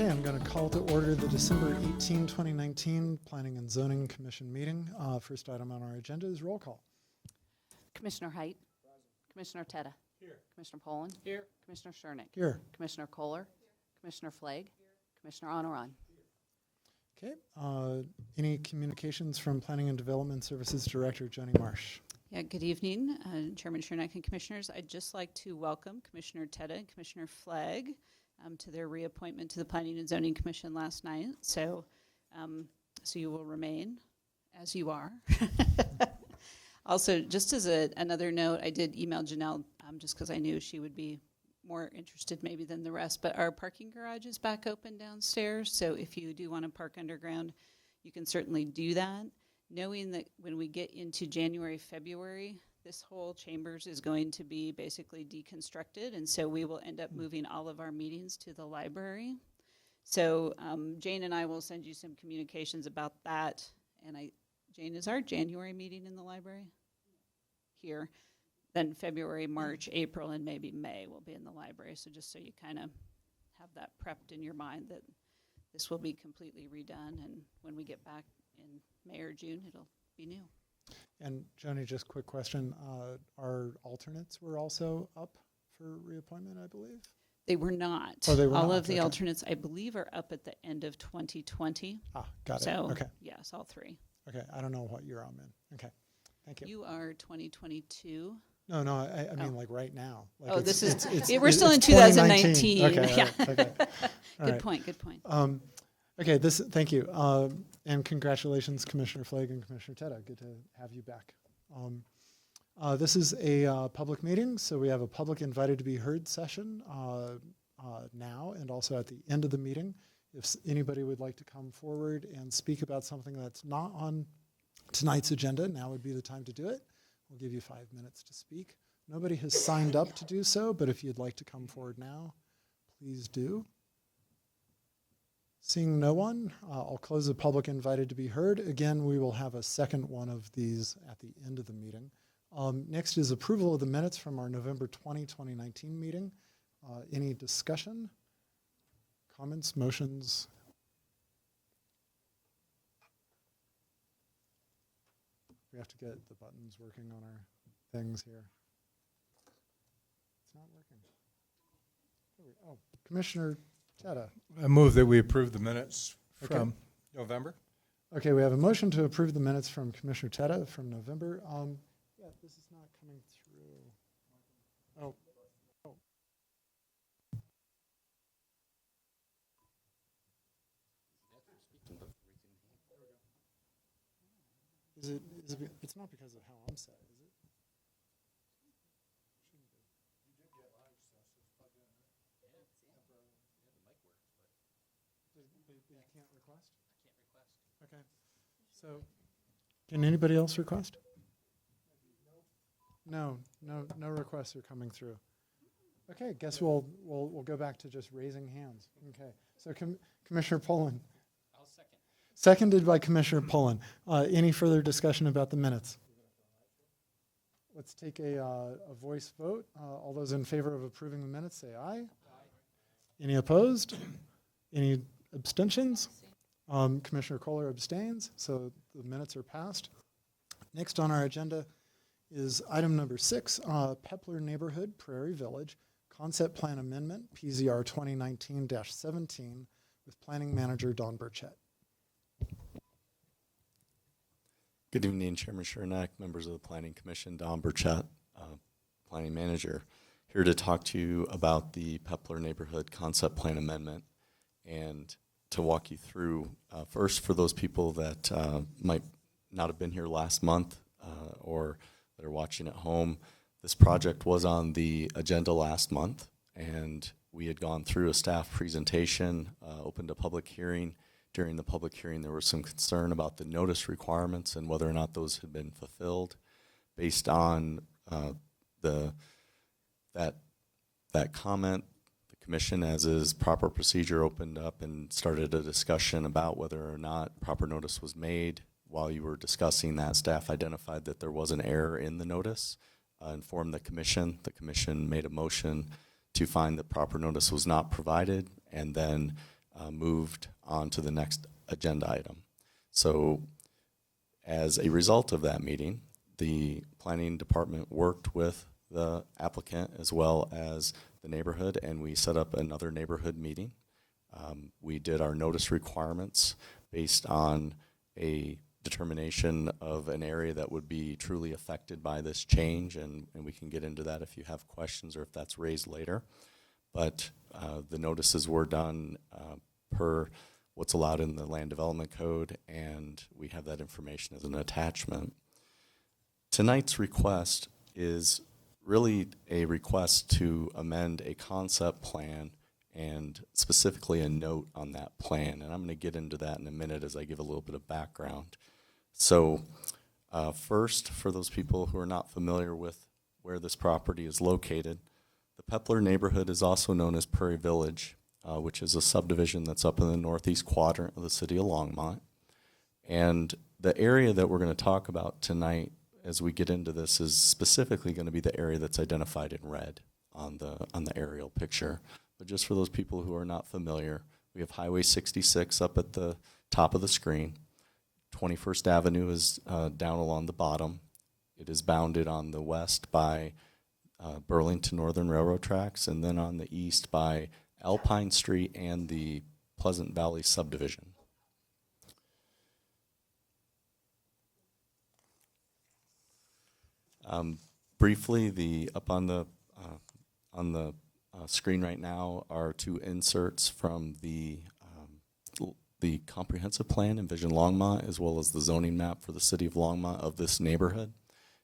Okay, I'm going to call to order the December 18, 2019 Planning and Zoning Commission meeting. First item on our agenda is roll call. Commissioner Height. Commissioner Tedda. Here. Commissioner Poland. Here. Commissioner Schernick. Here. Commissioner Kohler. Here. Commissioner Flagg. Commissioner Honoran. Okay, any communications from Planning and Development Services Director Joni Marsh? Yeah, good evening, Chairman Schernick and Commissioners. I'd just like to welcome Commissioner Tedda and Commissioner Flagg to their reappointment to the Planning and Zoning Commission last night. So you will remain as you are. Also, just as another note, I did email Janelle just because I knew she would be more interested maybe than the rest, but our parking garage is back open downstairs. So if you do want to park underground, you can certainly do that. Knowing that when we get into January, February, this whole chambers is going to be basically deconstructed, and so we will end up moving all of our meetings to the library. So Jane and I will send you some communications about that. And Jane, is our January meeting in the library? Here. Then February, March, April, and maybe May will be in the library. So just so you kind of have that prepped in your mind that this will be completely redone, and when we get back in May or June, it'll be new. And Joni, just quick question. Our alternates were also up for reappointment, I believe? They were not. Oh, they were all not. of the Okay. alternates, I believe, are up at the end of 2020. Ah, got it. So, Okay. yes, all three. Okay, I don't know what year I'm in. Okay, thank you. You are 2022. No, I mean like right now. Like Oh, this is, it's we're still in 2019. 2019. Okay, Yeah. okay. All Good right. point, good point. Okay, thank you. And congratulations, Commissioner Flagg and Commissioner Tedda. Good to have you back. This is a public meeting, so we have a public invited to be heard session now and also at the end of the meeting. If anybody would like to come forward and speak about something that's not on tonight's agenda, now would be the time to do it. We'll give you 5 minutes to speak. Nobody has signed up to do so, but if you'd like to come forward now, please do. Seeing no one, I'll close the public invited to be heard. Again, we will have a second one of these at the end of the meeting. Next is approval of the minutes from our November 2019 meeting. Any discussion, comments, motions? We have to get the buttons working on our things here. It's not working. Oh, Commissioner Tedda. I move that we approve the minutes from November. Okay, we have a motion to approve the minutes from Commissioner Tedda from November. Yeah, this is not coming through. Oh. It's not because of how I'm set, is it? Shouldn't be. You did get live stuff, so it's plugged in, right? Yeah, the mic works, but you can't request? I can't request. Okay. So, can anybody else request? No requests are coming through. Okay, guess we'll go back to just raising hands. Okay. So Commissioner Poland. I'll second. Seconded by Commissioner Poland. Any further discussion about the minutes? Let's take a voice vote. All those in favor of approving the minutes say aye. Aye. Any opposed? Any abstentions? Commissioner Kohler abstains, so the minutes are passed. Next on our agenda is item number 6, Pepler Neighborhood, Prairie Village, Concept Plan Amendment, PZR 2019-17, with Planning Manager Don Burchett. Good evening, Chairman Schernick, members of the Planning Commission, Don Burchett, Planning Manager, here to talk to you about the Pepler Neighborhood Concept Plan Amendment and to walk you through, first for those people that might not have been here last month or that are watching at home, this project was on the agenda last month, and we had gone through a staff presentation, opened a public hearing. During the public hearing, there was some concern about the notice requirements and whether or not those had been fulfilled. Based on that comment, the commission, as is proper procedure, opened up and started a discussion about whether or not proper notice was made. While you were discussing that, staff identified that there was an error in the notice, informed the commission. The commission made a motion to find that proper notice was not provided, and then moved on to the next agenda item. So as a result of that meeting, the planning department worked with the applicant as well as the neighborhood, and we set up another neighborhood meeting. We did our notice requirements based on a determination of an area that would be truly affected by this change, and we can get into that if you have questions or if that's raised later. But the notices were done per what's allowed in the Land Development Code, and we have that information as an attachment. Tonight's request is really a request to amend a concept plan and specifically a note on that plan. And I'm going to get into that in a minute as I give a little bit of background. So first, for those people who are not familiar with where this property is located, the Pepler neighborhood is also known as Prairie Village, which is a subdivision that's up in the northeast quadrant of the city of Longmont. And the area that we're going to talk about tonight as we get into this is specifically going to be the area that's identified in red on the aerial picture. But just for those people who are not familiar, we have Highway 66 up at the top of the screen. 21st Avenue is down along the bottom. It is bounded on the west by Burlington Northern Railroad tracks, and then on the east by Alpine Street and the Pleasant Valley subdivision. Briefly, up on the screen right now are two inserts from the comprehensive plan, Envision Longmont, as well as the zoning map for the city of Longmont of this neighborhood.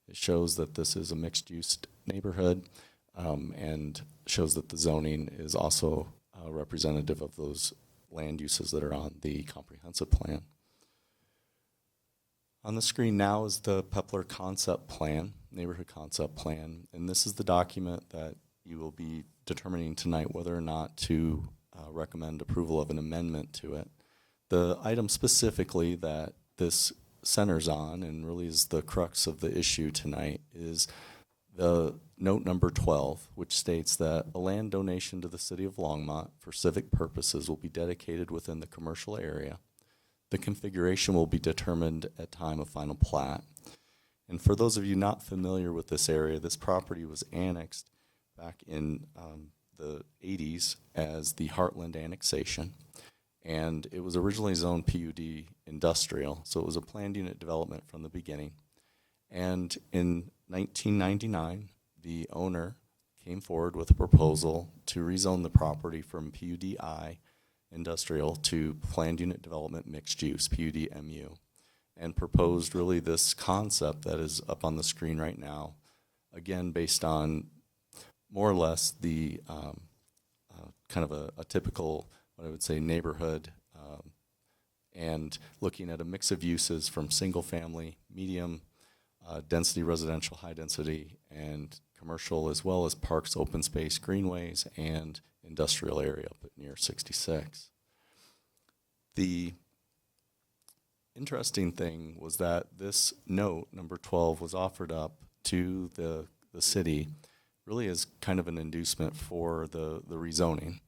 It shows that this is a mixed-use neighborhood and shows that the zoning is also representative of those land uses that are on the comprehensive plan. On the screen now is the Pepler concept plan, neighborhood concept plan, and this is the document that you will be determining tonight whether or not to recommend approval of an amendment to it. The item specifically that this centers on, and really is the crux of the issue tonight, is the note number 12, which states that a land donation to the city of Longmont for civic purposes will be dedicated within the commercial area. The configuration will be determined at time of final plat. And for those of you not familiar with this area, this property was annexed back in the 80s as the Heartland annexation. And it was originally zoned PUD industrial, so it was a planned unit development from the beginning. And in 1999, the owner came forward with a proposal to rezone the property from PUDI industrial to planned unit development mixed use, PUD-MU, and proposed really this concept that is up on the screen right now, again based on more or less the kind of a typical, what I would say, neighborhood, and looking at a mix of uses from single family, medium density residential, high density, and commercial, as well as parks, open space, greenways, and industrial area up at near 66. The interesting thing was that this note, number 12, was offered up to the city really as kind of an inducement for the rezoning.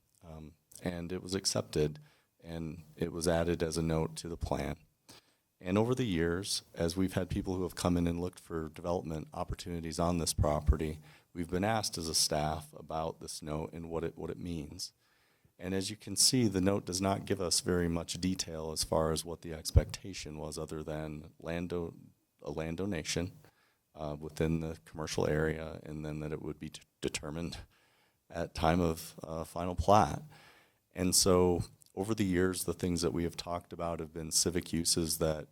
And it was accepted, and it was added as a note to the plan. And over the years, as we've had people who have come in and looked for development opportunities on this property, we've been asked as a staff about this note and what it means. And as you can see, the note does not give us very much detail as far as what the expectation was, other than a land donation within the commercial area, and then that it would be determined at time of final plat. And so over the years, the things that we have talked about have been civic uses that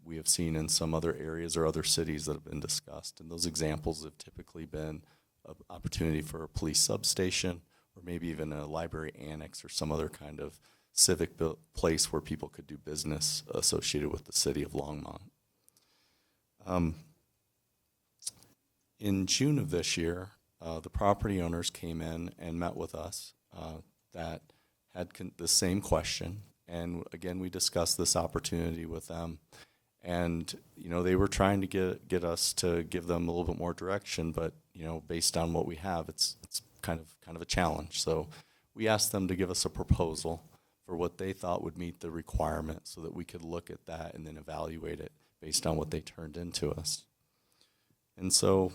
we have seen in some other areas or other cities that have been discussed. And those examples have typically been an opportunity for a police substation, or maybe even a library annex or some other kind of civic place where people could do business associated with the city of Longmont. In June of this year, the property owners came in and met with us that had the same question, and again we discussed this opportunity with them, and they were trying to get us to give them a little bit more direction, but based on what we have, it's kind of a challenge. So we asked them to give us a proposal for what they thought would meet the requirement so that we could look at that and then evaluate it based on what they turned into us. And so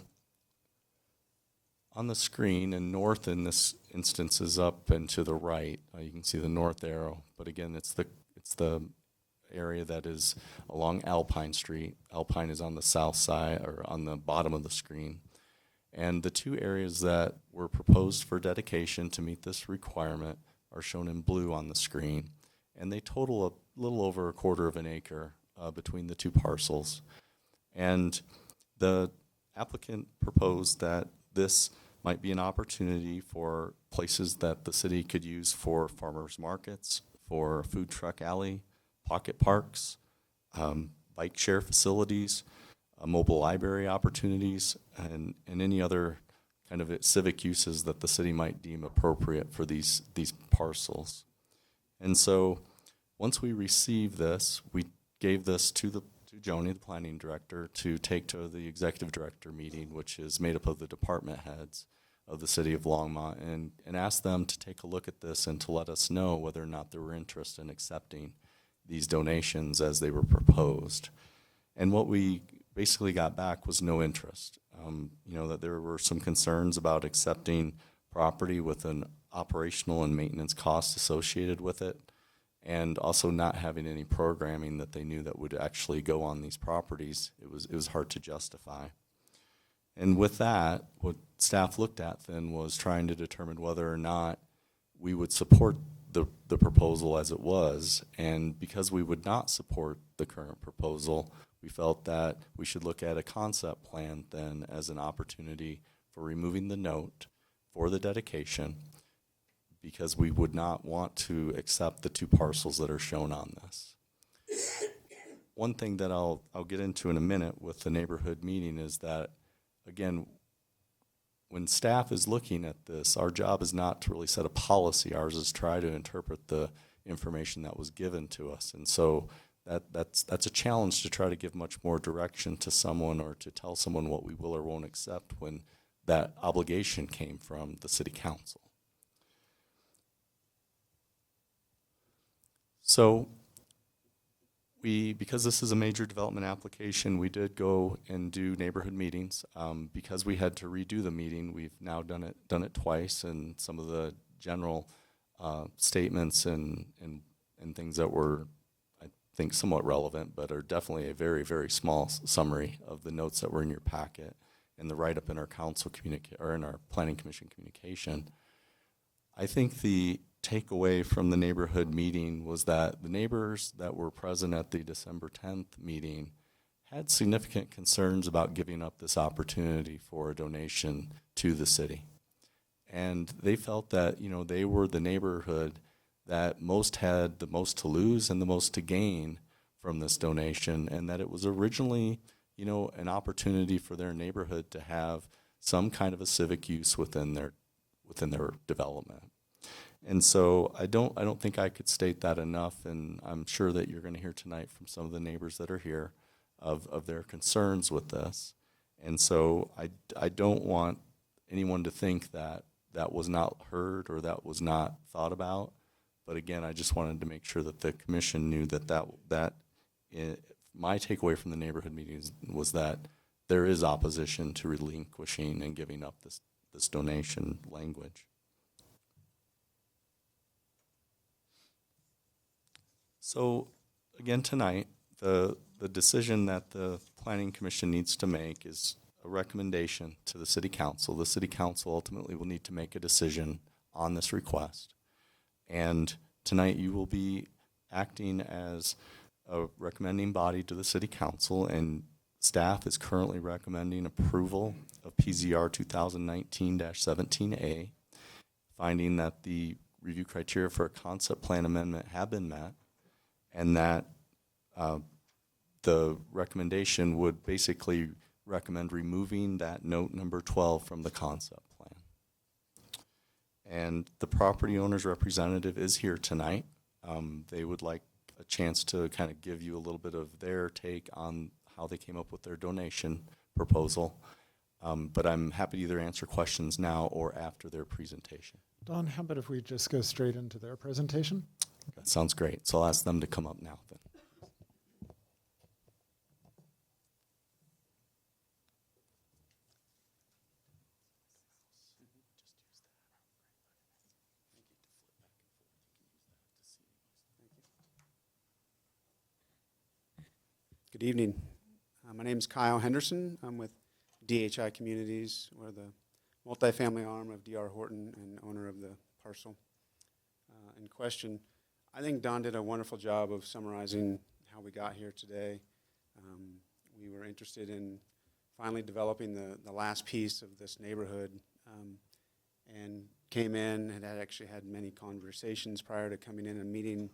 on the screen, and north in this instance is up and to the right. You can see the north arrow, but again, it's the area that is along Alpine Street. Alpine is on the south side, or on the bottom of the screen. And the two areas that were proposed for dedication to meet this requirement are shown in blue on the screen. And they total a little over 1/4 of an acre between the two parcels. And the applicant proposed that this might be an opportunity for places that the city could use for farmers markets, for food truck alley, pocket parks, bike share facilities, mobile library opportunities, and any other kind of civic uses that the city might deem appropriate for these parcels. And so once we received this, we gave this to Joni, the planning director, to take to the executive director meeting, which is made up of the department heads of the city of Longmont, and asked them to take a look at this and to let us know whether or not they were interested in accepting these donations as they were proposed. And what we basically got back was no interest. That there were some concerns about accepting property with an operational and maintenance cost associated with it, and also not having any programming that they knew that would actually go on these properties. It was hard to justify. And with that, what staff looked at then was trying to determine whether or not we would support the proposal as it was. And because we would not support the current proposal, we felt that we should look at a concept plan then as an opportunity for removing the note for the dedication, because we would not want to accept the two parcels that are shown on this. One thing that I'll get into in a minute with the neighborhood meeting is that, again, when staff is looking at this, our job is not to really set a policy. Ours is try to interpret the information that was given to us. And so that's a challenge to try to give much more direction to someone or to tell someone what we will or won't accept when that obligation came from the city council. So because this is a major development application, we did go and do neighborhood meetings. Because we had to redo the meeting, we've now done it twice, and some of the general statements and things that were, I think, somewhat relevant, but are definitely a very, very small summary of the notes that were in your packet and the write-up in our council or in our planning commission communication. I think the takeaway from the neighborhood meeting was that the neighbors that were present at the December 10th meeting had significant concerns about giving up this opportunity for a donation to the city. And they felt that, they were the neighborhood that most had the most to lose and the most to gain from this donation, and that it was originally, an opportunity for their neighborhood to have some kind of a civic use within their development. And so I don't think I could state that enough, and I'm sure that you're going to hear tonight from some of the neighbors that are here of their concerns with this. And so I don't want anyone to think that that was not heard or that was not thought about. But again, I just wanted to make sure that the commission knew that my takeaway from the neighborhood meetings was that there is opposition to relinquishing and giving up this donation language. So again, tonight, the decision that the Planning Commission needs to make is a recommendation to the City Council. The City Council ultimately will need to make a decision on this request. And tonight you will be acting as a recommending body to the City Council, and staff is currently recommending approval of PZR 2019-17A, finding that the review criteria for a concept plan amendment have been met, and that the recommendation would basically recommend removing that note number 12 from the concept plan. And the property owner's representative is here tonight. They would like a chance to kind of give you a little bit of their take on how they came up with their donation proposal. But I'm happy to either answer questions now or after their presentation. Don, how about if we just go straight into their presentation? That sounds great. So I'll ask them to come up now then. Good evening. My name is Kyle Henderson. I'm with DHI Communities. We're the multifamily arm of D.R. Horton and owner of the parcel in question. I think Don did a wonderful job of summarizing how we got here today. We were interested in finally developing the last piece of this neighborhood and came in and had actually had many conversations prior to coming in and meeting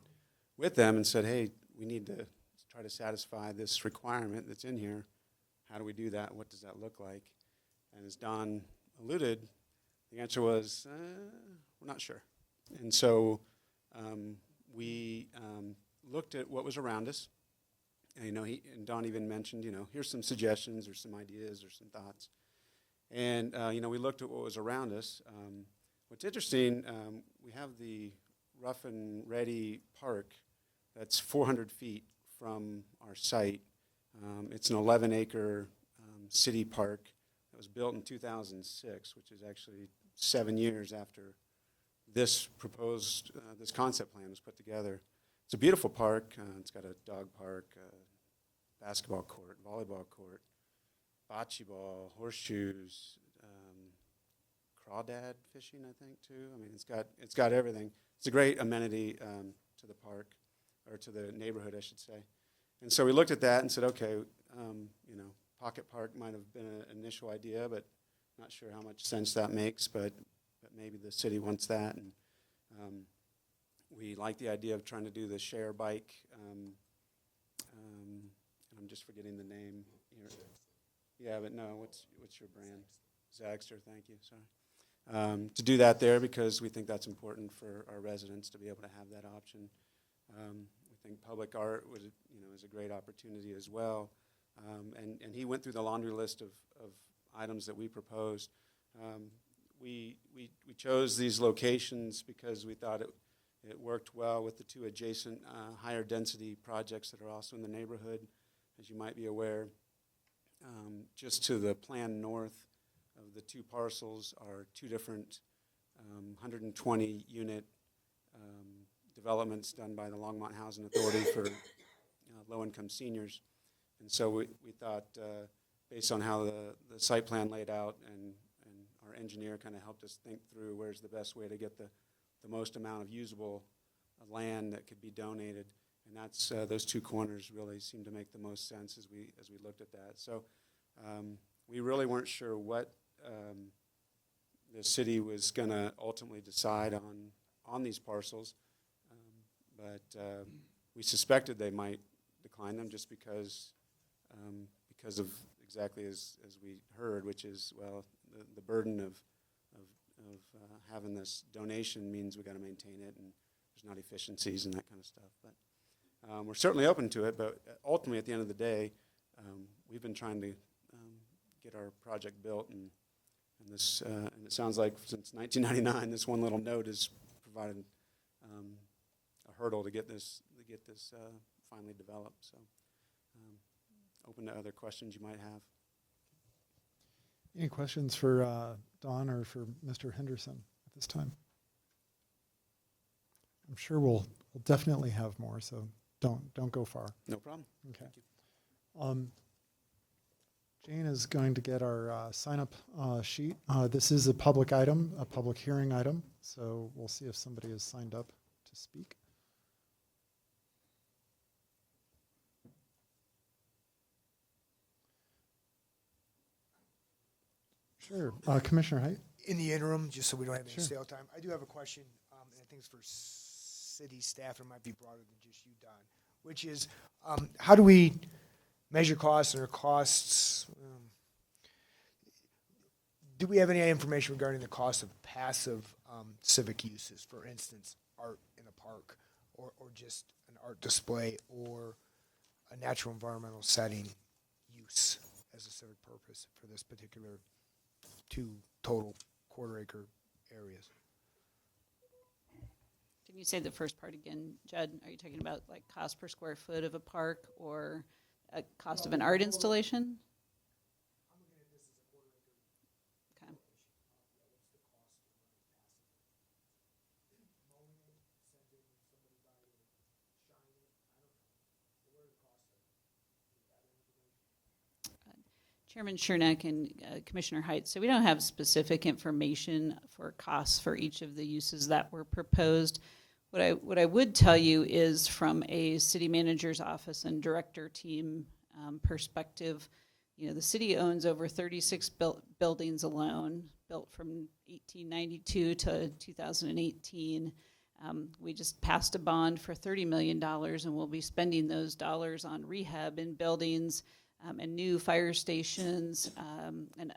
with them and said, hey, we need to try to satisfy this requirement that's in here. How do we do that? What does that look like? And as Don alluded, the answer was, we're not sure. And so we looked at what was around us. And, and Don even mentioned, here's some suggestions or some ideas or some thoughts. And, we looked at what was around us. What's interesting, we have the Rough and Ready Park that's 400 feet from our site. It's an 11-acre city park that was built in 2006, which is actually 7 years after this proposed, this concept plan was put together. It's a beautiful park. It's got a dog park, basketball court, volleyball court, bocce ball, horseshoes, crawdad fishing, I think, too. I mean, it's got everything. It's a great amenity to the park, or to the neighborhood, I should say. And so we looked at that and said, okay, Pocket Park might have been an initial idea, but not sure how much sense that makes, but maybe the city wants that. And we like the idea of trying to do the share bike, and I'm just forgetting the name here. Yeah, but no, what's your brand? Zagster, thank you, sorry. To do that there because we think that's important for our residents to be able to have that option. We think public art is a great opportunity as well. And he went through the laundry list of items that we proposed. We chose these locations because we thought it worked well with the two adjacent higher density projects that are also in the neighborhood. As you might be aware, just to the plan north of the two parcels are two different 120 unit developments done by the Longmont Housing Authority for low-income seniors. And so we thought, based on how the site plan laid out and our engineer kind of helped us think through where's the best way to get the most amount of usable land that could be donated. And that's those two corners really seem to make the most sense as we looked at that. So we really weren't sure what the city was going to ultimately decide on these parcels. But we suspected they might decline them just because of exactly as we heard, which is, well, the burden of having this donation means we got to maintain it, and there's not efficiencies and that kind of stuff. But we're certainly open to it. But ultimately, at the end of the day, we've been trying to get our project built, and this and it sounds like since 1999, this one little note has provided a hurdle to get this finally developed. So open to other questions you might have. Any questions for Don or for Mr. Henderson at this time? I'm sure we'll definitely have more, so don't go far. No problem. Okay. Jane is going to get our sign-up sheet. This is a public item, a public hearing item, so we'll see if somebody is signed up to speak. Sure. Commissioner Height? In the interim, just so we don't have any Sure. stale time, I do have a question, and I think it's for city staff. It might be broader than just you, Don, which is how do we measure costs or costs? Do we have any information regarding the cost of passive civic uses, for instance, art in a park or just an art display or a natural environmental setting use as a civic purpose for this particular two total quarter-acre areas? To Can you say the first part again, Judd? Are you talking about like cost per square foot of a park or a cost of an art installation? Okay. Chairman Shernack and Commissioner Height, so we don't have specific information for costs for each of the uses that were proposed. What I would tell you is from a city manager's office and director team perspective, you know, the city owns over 36 buildings alone, built from 1892 to 2018. We just passed a bond for $30 million, and we'll be spending those dollars on rehab in buildings and new fire stations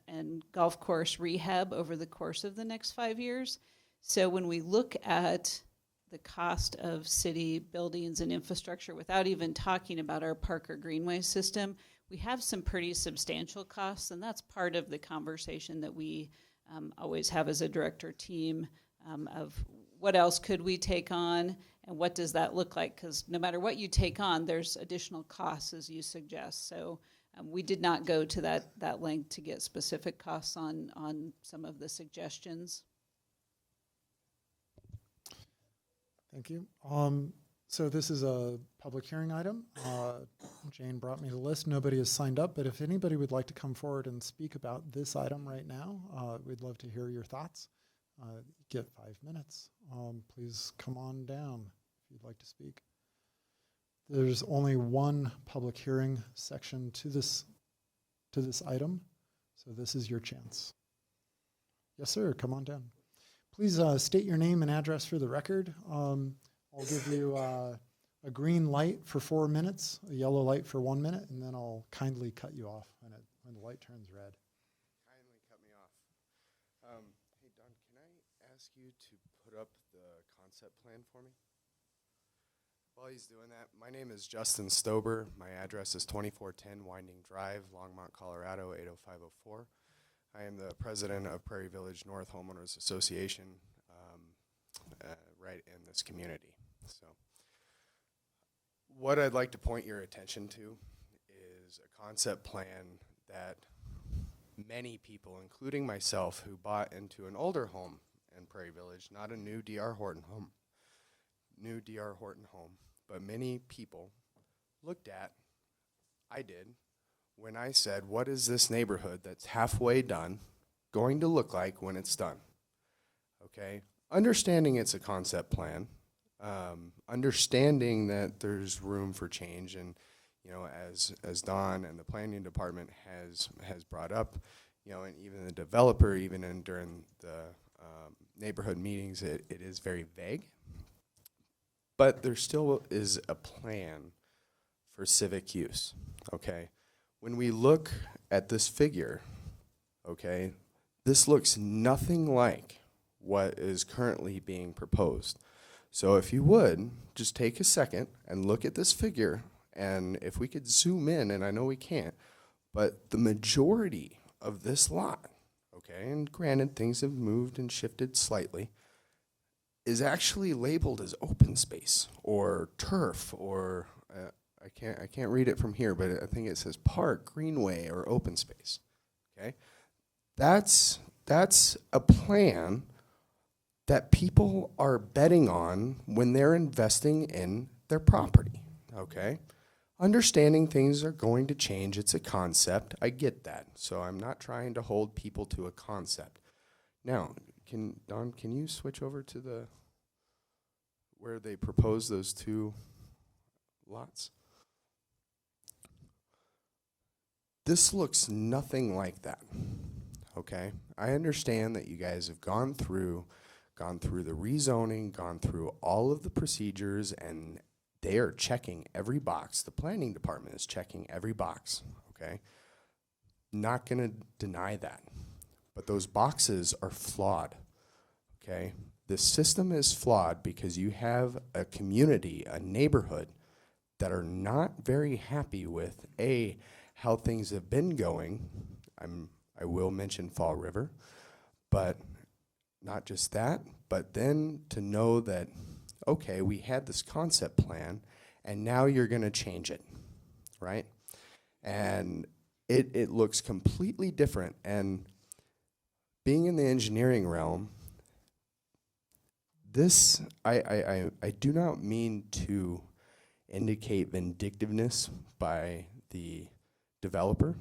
and golf course rehab over the course of the next 5 years. So when we look at the cost of city buildings and infrastructure without even talking about our Parker Greenway system, we have some pretty substantial costs, and that's part of the conversation that we always have as a director team of what else could we take on and what does that look like? Because no matter what you take on, there's additional costs, as you suggest. So we did not go to that length to get specific costs on some of the suggestions. Thank you. So this is a public hearing item. Jane brought me the list. Nobody has signed up, but if anybody would like to come forward and speak about this item right now, we'd love to hear your thoughts. Get 5 minutes. Please come on down if you'd like to speak. There's only one public hearing section to this item, so this is your chance. Yes, sir. Come on down. Please state your name and address for the record. I'll give you a green light for 4 minutes, a yellow light for 1 minute, and then I'll kindly cut you off when the light turns red. Kindly cut me off. Hey, Don, can I ask you to put up the concept plan for me? While he's doing that, my name is Justin Stober. My address is 2410 Winding Drive, Longmont, Colorado, 80504. I am the president of Prairie Village North Homeowners Association right in this community. So what I'd like to point your attention to is a concept plan that many people, including myself, who bought into an older home in Prairie Village, not a new D.R. Horton home, but many people looked at, I did, when I said, what is this neighborhood that's halfway done going to look like when it's done? Okay, understanding it's a concept plan, understanding that there's room for change, and you know, as Don and the planning department has brought up, you know, and even the developer, even during the neighborhood meetings, it is very vague. But there still is a plan for civic use, okay? When we look at this figure, okay, this looks nothing like what is currently being proposed. So if you would, just take a second and look at this figure, and if we could zoom in, and I know we can't, but the majority of this lot, okay, and granted things have moved and shifted slightly, is actually labeled as open space or turf or I can't read it from here, but I think it says park, greenway, or open space. Okay, that's a plan that people are betting on when they're investing in their property. Okay, understanding things are going to change. It's a concept. I get that. So I'm not trying to hold people to a concept. Now, Don, can you switch over to the where they propose those two lots? This looks nothing like that, okay? I understand that you guys have gone through the rezoning, gone through all of the procedures, and they are checking every box. The planning department is checking every box, okay? Not gonna deny that, but those boxes are flawed, okay? The system is flawed because you have a community, a neighborhood that are not very happy with how things have been going. I will mention Fall River, but not just that, but then to know that okay, we had this concept plan, and now you're going to change it, right? And it looks completely different. And being in the engineering realm, this, I do not mean to indicate vindictiveness by the developer,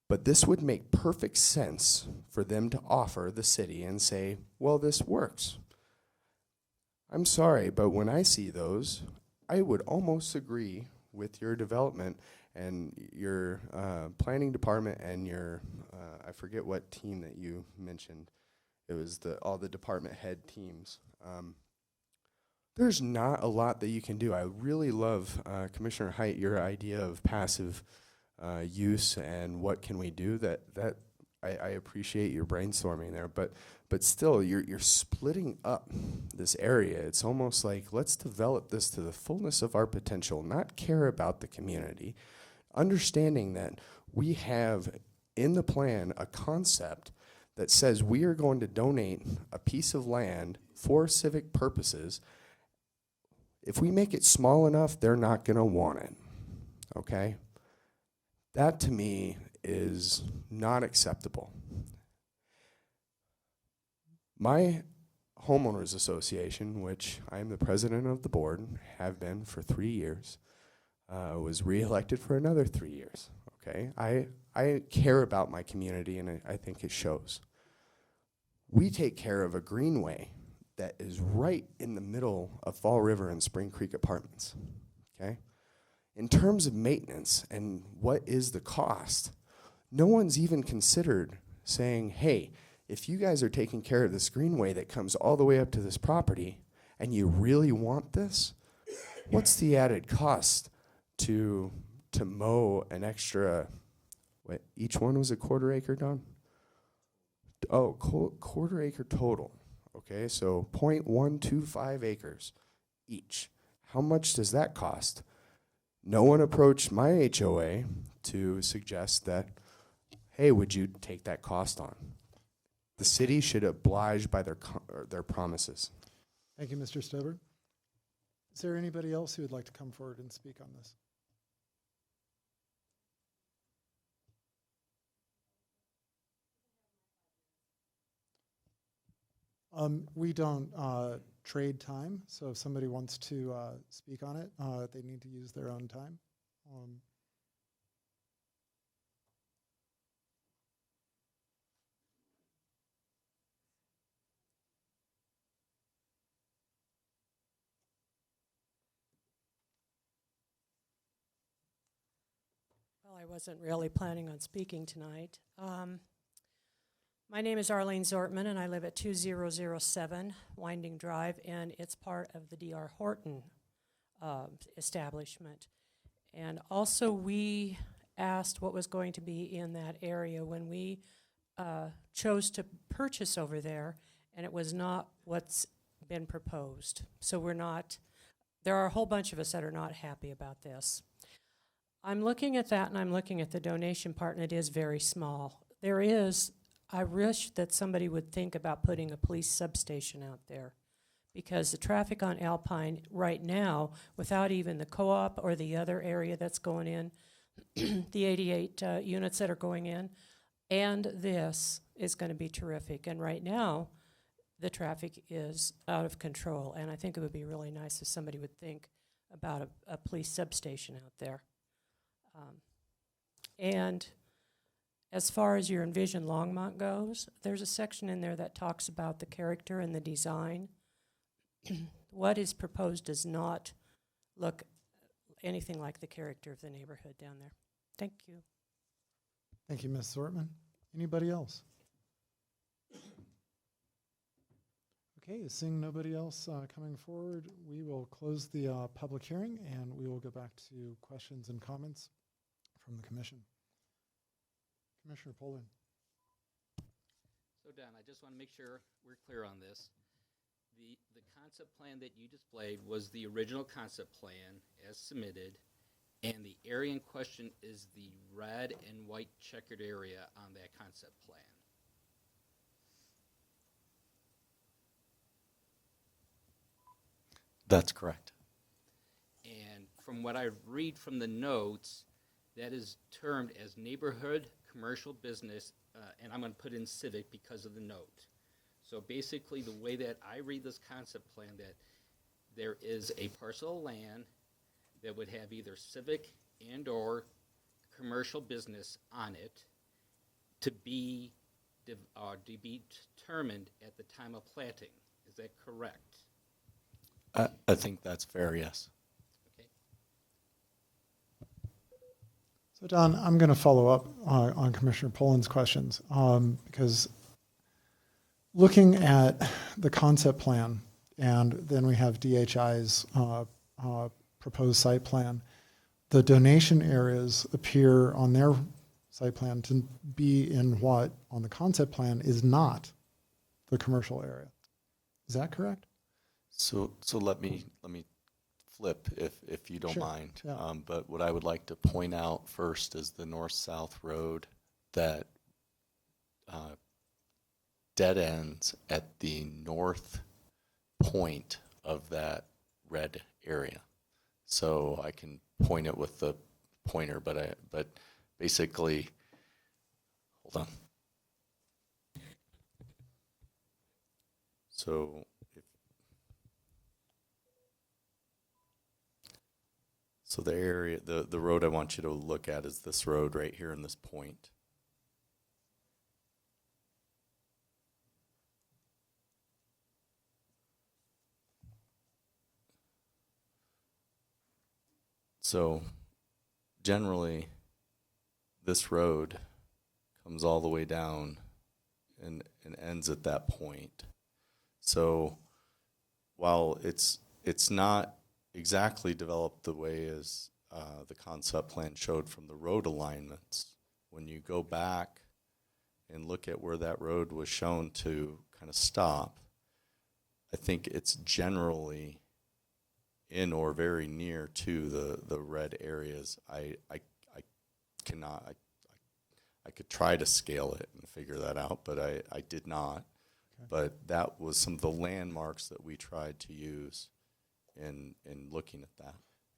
but this would make perfect sense for them to offer the city and say, well, this works. I'm sorry, but when I see those, I would almost agree with your development and your planning department and your, I forget what team that you mentioned. It was all the department head teams. There's not a lot that you can do. I really love, Commissioner Height, your idea of passive use and what can we do. That I appreciate your brainstorming there, but still, you're splitting up this area. It's almost like, let's develop this to the fullness of our potential, not care about the community, understanding that we have in the plan a concept that says we are going to donate a piece of land for civic purposes. If we make it small enough, they're not going to want it, okay? That to me is not acceptable. My homeowners association, which I am the president of the board, have been for 3 years, was reelected for another 3 years, okay? I care about my community, and I think it shows. We take care of a greenway that is right in the middle of Fall River and Spring Creek Apartments, okay? In terms of maintenance and what is the cost, no one's even considered saying, hey, if you guys are taking care of this greenway that comes all the way up to this property and you really want this, what's the added cost to mow an extra, what, each one was a quarter acre, Don? Oh, quarter acre total. Okay, so 0.125 acres each. How much does that cost? No one approached my HOA to suggest that, hey, would you take that cost on? The city should oblige by their promises. Thank you, Mr. Stover. Is there anybody else who would like to come forward and speak on this? We don't trade time, so if somebody wants to speak on it, they need to use their own time. Well, I wasn't really planning on speaking tonight. My name is Arlene Zortman, and I live at 2007 Winding Drive, and it's part of the D.R. Horton establishment. And also, we asked what was going to be in that area when we chose to purchase over there, and it was not what's been proposed. So there are a whole bunch of us that are not happy about this. I'm looking at that, and I'm looking at the donation part, and it is very small. I wish that somebody would think about putting a police substation out there, because the traffic on Alpine right now, without even the co-op or the other area that's going in, the 88 units that are going in, and this is going to be terrific. And right now, the traffic is out of control, and I think it would be really nice if somebody would think about a police substation out there. And as far as your Envision Longmont goes, there's a section in there that talks about the character and the design. What is proposed does not look anything like the character of the neighborhood down there. Thank you. Thank you, Ms. Zortman. Anybody else? Okay, seeing nobody else coming forward, we will close the public hearing, and we will go back to questions and comments from the commission. Commissioner Poland. So Don, I just want to make sure we're clear on this. The concept plan that you displayed was the original concept plan as submitted, and the area in question is the red and white checkered area on that concept plan. That's correct. And from what I read from the notes, that is termed as neighborhood commercial business, and I'm going to put in civic because of the note. So basically, the way that I read this concept plan, that there is a parcel of land that would have either civic and/or commercial business on it to be determined at the time of planting. Is that correct? I think that's fair, yes. Okay. So Don, I'm going to follow up on Commissioner Poland's questions because looking at the concept plan, and then we have DHI's proposed site plan, the donation areas appear on their site plan to be in what on the concept plan is not the commercial area. Is that correct? So let me flip if you don't Sure, mind. yeah. But what I would like to point out first is the north-south road that dead ends at the north point of that red area. So I can point it with the pointer, but basically, hold on. So the area, the road I want you to look at is this road right here in this point. So generally, this road comes all the way down and ends at that point. So while it's not exactly developed the way as the concept plan showed from the road alignments, when you go back and look at where that road was shown to kind of stop, I think it's generally in or very near to the red areas. I cannot, I could try to scale it and figure that out, but I did not. Okay. But that was some of the landmarks that we tried to use in looking at that.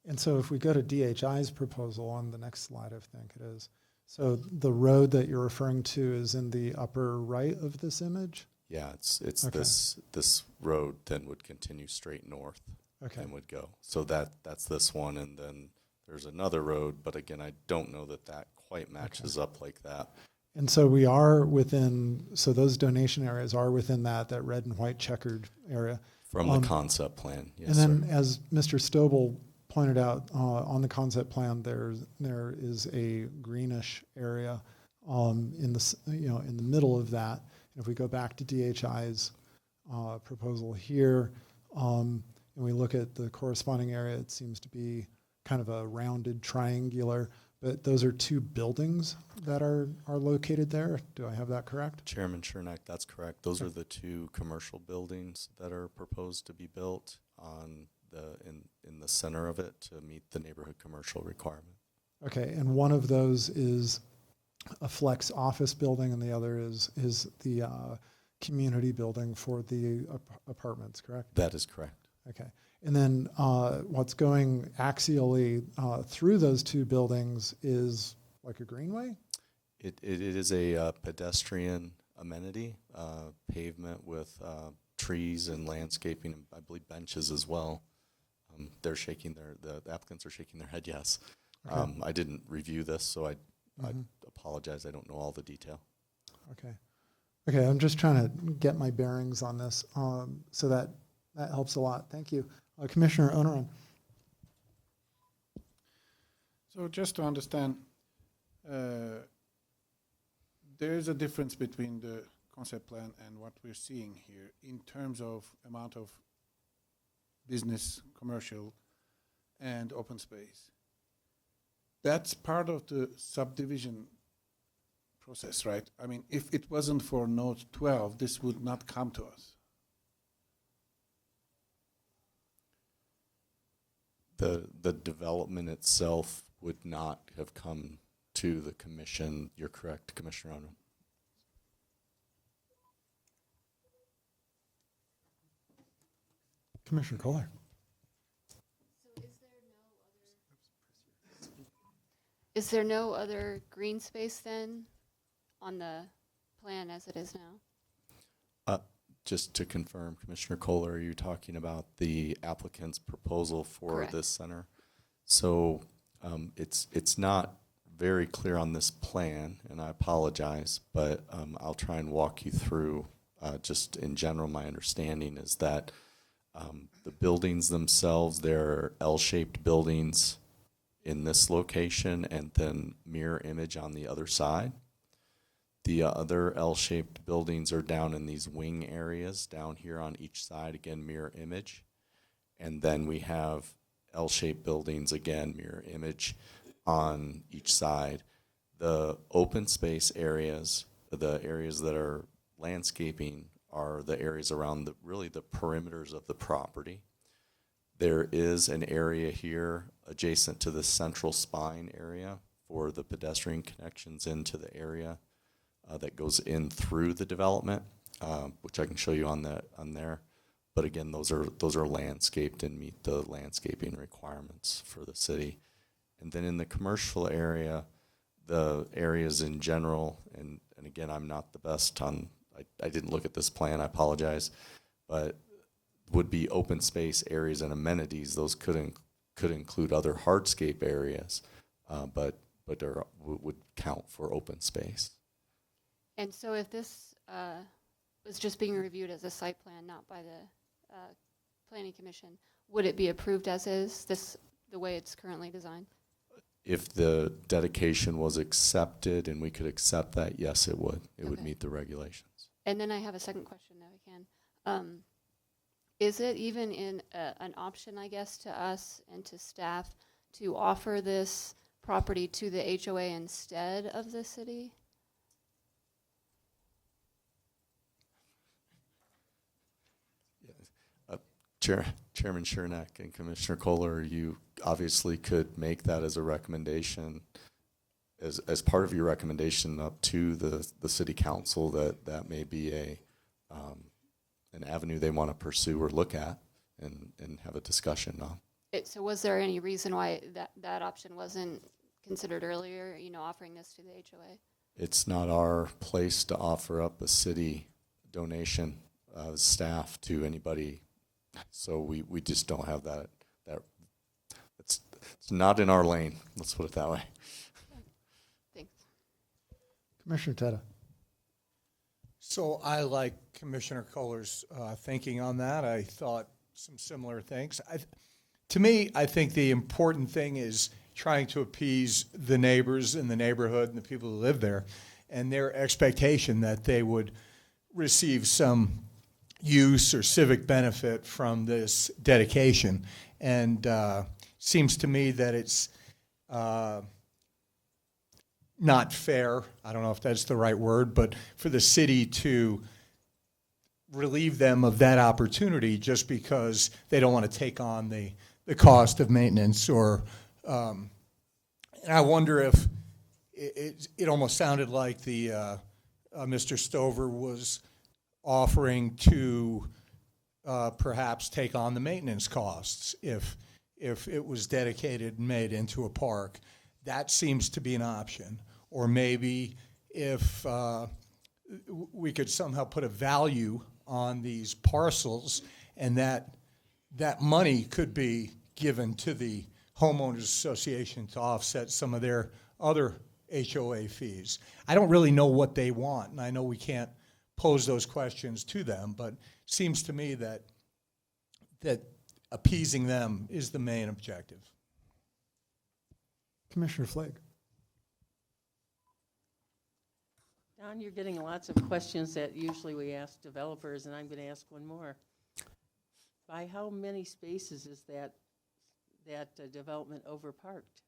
And so if we go to DHI's proposal on the next slide, I think it is. So the road that you're referring to is in the upper right of this image? Yeah, it's Okay. this road then would continue straight north. Okay. And would go. So that's this one, and then there's another road, but again, I don't know that quite matches up like that. And so we are within, so those donation areas are within that red and white checkered area. From the concept plan, yes, and then, sir. as Mr. Stobel pointed out, on the concept plan, there is a greenish area in the middle of that. And if we go back to DHI's proposal here, and we look at the corresponding area, it seems to be kind of a rounded triangular, but those are two buildings that are located there. Do I have that correct? Chairman Chernak, that's correct. Those are the two commercial buildings that are proposed to be built on in the center of it to meet the neighborhood commercial requirement. Okay, and one of those is a flex office building, and the other is the community building for the apartments, correct? That is correct. Okay. And then what's going axially through those two buildings is like a greenway? It is a pedestrian amenity, pavement with trees and landscaping, and I believe benches as well. They're shaking the applicants are shaking their head yes. Okay. I didn't review this, so I apologize. I don't know all the detail. Okay. Okay, I'm just trying to get my bearings on this, so that helps a lot. Thank you. Commissioner Oneron. So just to understand, there is a difference between the concept plan and what we're seeing here in terms of amount of business, commercial, and open space. That's part of the subdivision process, right? I mean, if it wasn't for Note 12, this would not come to us. The development itself would not have come to the commission. You're correct, Commissioner Ono. Commissioner Kohler. Is there no other green space then on the plan as it is now? Just to confirm, Commissioner Kohler, are you talking about the applicant's proposal for Correct. this center? So it's not very clear on this plan, and I apologize, but I'll try and walk you through. Just in general, my understanding is that the buildings themselves, they're L-shaped buildings in this location and then mirror image on the other side. The other L-shaped buildings are down in these wing areas down here on each side, again, mirror image. And then we have L-shaped buildings, again, mirror image on each side. The open space areas, the areas that are landscaping, are the areas around really the perimeters of the property. There is an area here adjacent to the central spine area for the pedestrian connections into the area that goes in through the development, which I can show you on there. But again, those are landscaped and meet the landscaping requirements for the city. And then in the commercial area, the areas in general, and again, I'm not the best on, I didn't look at this plan, I apologize, but would be open space areas and amenities. Those could include other hardscape areas, but would count for open space. And so if this was just being reviewed as a site plan, not by the Planning Commission, would it be approved as is, the way it's currently designed? If the dedication was accepted and we could accept that, yes, it would. It would Okay. meet the regulations. And then I have a second question, if I can. Is it even in an option, I guess, to us and to staff to offer this property to the HOA instead of the city? Chairman Shernack and Commissioner Kohler, you obviously could make that as a recommendation, as part of your recommendation up to the city council, that may be an avenue they want to pursue or look at and have a discussion on. So was there any reason why that option wasn't considered earlier, offering this to the HOA? It's not our place to offer up a city donation of staff to anybody. So we just don't have that it's not in our lane. Let's put it that way. Thanks. Commissioner Teta. So I like Commissioner Kohler's thinking on that. I thought some similar things. To me, I think the important thing is trying to appease the neighbors in the neighborhood and the people who live there and their expectation that they would receive some use or civic benefit from this dedication. And seems to me that it's not fair, I don't know if that's the right word, but for the city to relieve them of that opportunity just because they don't want to take on the cost of maintenance or and I wonder if it almost sounded like the Mr. Stover was offering to perhaps take on the maintenance costs if it was dedicated and made into a park. That seems to be an option. Or maybe if we could somehow put a value on these parcels and that money could be given to the homeowners association to offset some of their other HOA fees. I don't really know what they want, and I know we can't pose those questions to them, but it seems to me that appeasing them is the main objective. Commissioner Flake. Don, you're getting lots of questions that usually we ask developers, and I'm going to ask one more. By how many spaces is that development overparked?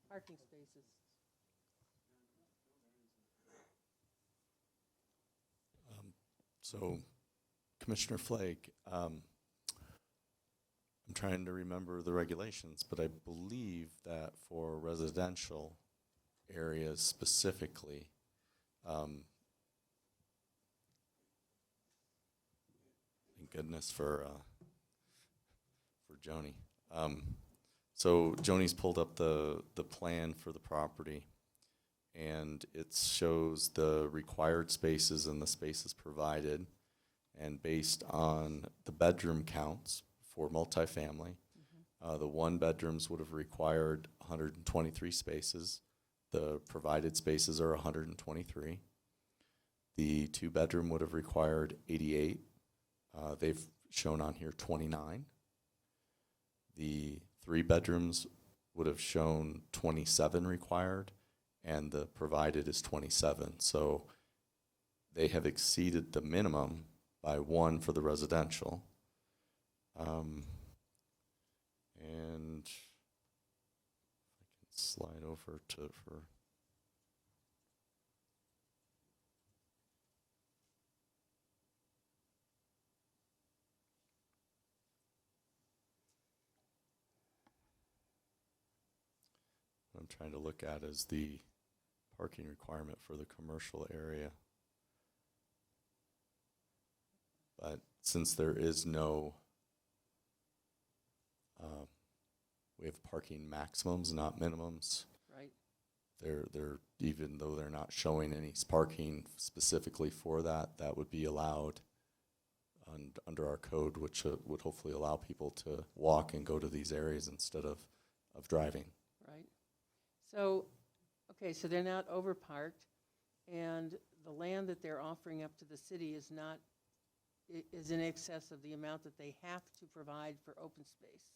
Parking spaces. So, Commissioner Flake, I'm trying to remember the regulations, but I believe that for residential areas specifically, goodness for Joni. So Joni's pulled up the plan for the property, and it shows the required spaces and the spaces provided. And based on the bedroom counts for multifamily, the one bedrooms would have required 123 spaces. The provided spaces are 123. The two bedroom would have required 88. They've shown on here 29. The three bedrooms would have shown 27 required, and the provided is 27. So they have exceeded the minimum by one for the residential. And I can slide over for what I'm trying to look at is the parking requirement for the commercial area. But since there is no, we have parking maximums, not minimums. Right. They're even though they're not showing any parking specifically for that, that would be allowed under our code, which would hopefully allow people to walk and go to these areas instead of driving. Right. So, okay, so they're not overparked, and the land that they're offering up to the city is not, is in excess of the amount that they have to provide for open space.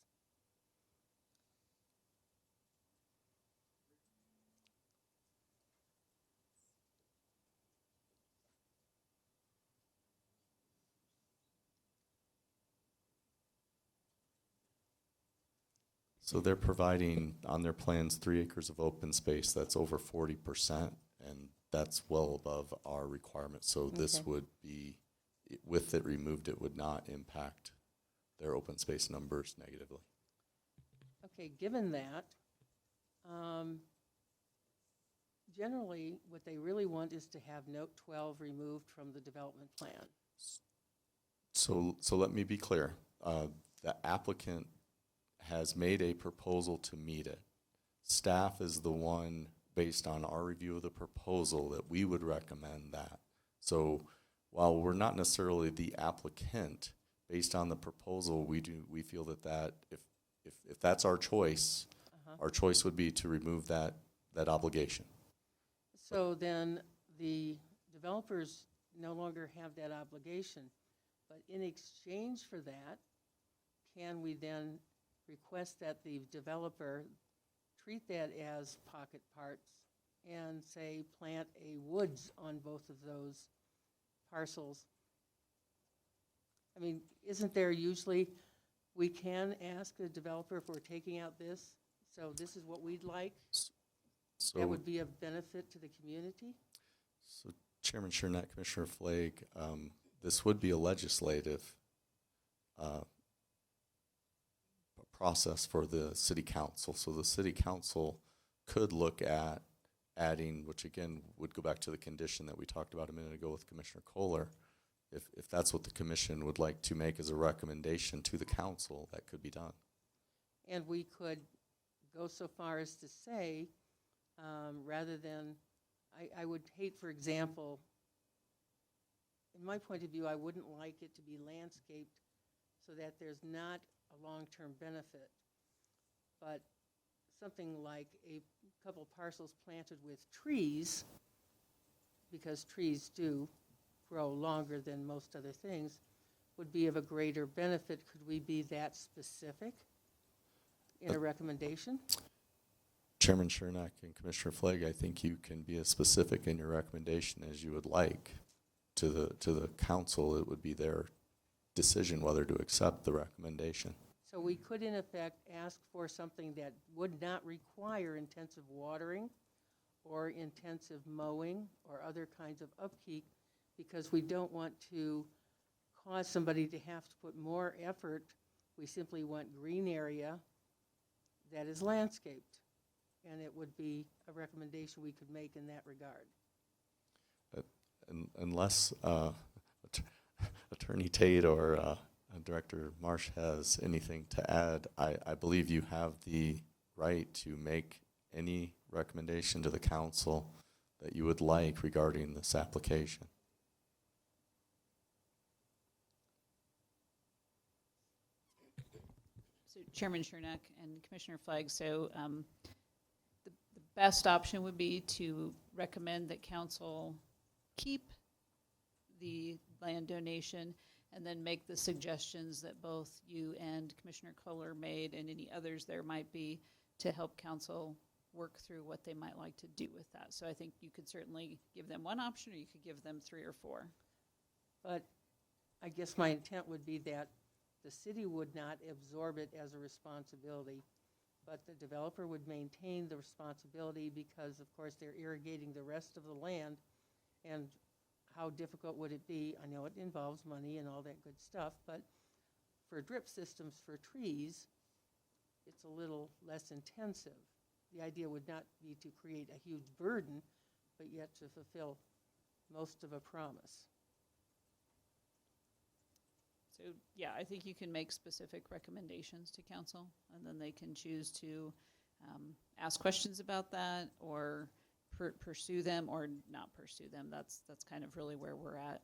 So they're providing on their plans 3 acres of open space. That's over 40%, and that's well above our requirement. So this Okay. would be, with it removed, it would not impact their open space numbers negatively. Okay, given that, generally, what they really want is to have Note 12 removed from the development plan. So let me be clear. The applicant has made a proposal to meet it. Staff is the one, based on our review of the proposal, that we would recommend that. So while we're not necessarily the applicant, based on the proposal, we feel that if that's our choice, our choice would be to remove that obligation. So then the developers no longer have that obligation. But in exchange for that, can we then request that the developer treat that as pocket parks and say plant a woods on both of those parcels? I mean, isn't there usually, we can ask the developer if we're taking out this, so this is what we'd like? So That would be of benefit to the community? So Chairman Shurnack, Commissioner Flake, this would be a legislative process for the city council. So the city council could look at adding, which again would go back to the condition that we talked about a minute ago with Commissioner Kohler. If that's what the commission would like to make as a recommendation to the council, that could be done. And we could go so far as to say, rather than, I would hate, for example, in my point of view, I wouldn't like it to be landscaped so that there's not a long-term benefit, but something like a couple parcels planted with trees, because trees do grow longer than most other things, would be of a greater benefit. Could we be that specific in a recommendation? Chairman Shurnack and Commissioner Flake, I think you can be as specific in your recommendation as you would like. To the council, it would be their decision whether to accept the recommendation. So we could, in effect, ask for something that would not require intensive watering or intensive mowing or other kinds of upkeep, because we don't want to cause somebody to have to put more effort. We simply want green area that is landscaped, and it would be a recommendation we could make in that regard. Unless Attorney Tate or Director Marsh has anything to add, I believe you have the right to make any recommendation to the council that you would like regarding this application. So Chairman Chernak and Commissioner Flagg, so the best option would be to recommend that council keep the land donation and then make the suggestions that both you and Commissioner Kohler made and any others there might be to help council work through what they might like to do with that. So I think you could certainly give them one option, or you could give them 3 or 4. But I guess my intent would be that the city would not absorb it as a responsibility, but the developer would maintain the responsibility because, of course, they're irrigating the rest of the land. And how difficult would it be? I know it involves money and all that good stuff, but for drip systems for trees, it's a little less intensive. The idea would not be to create a huge burden, but yet to fulfill most of a promise. So, yeah, I think you can make specific recommendations to council, and then they can choose to ask questions about that, or pursue them, or not pursue them. That's kind of really where we're at,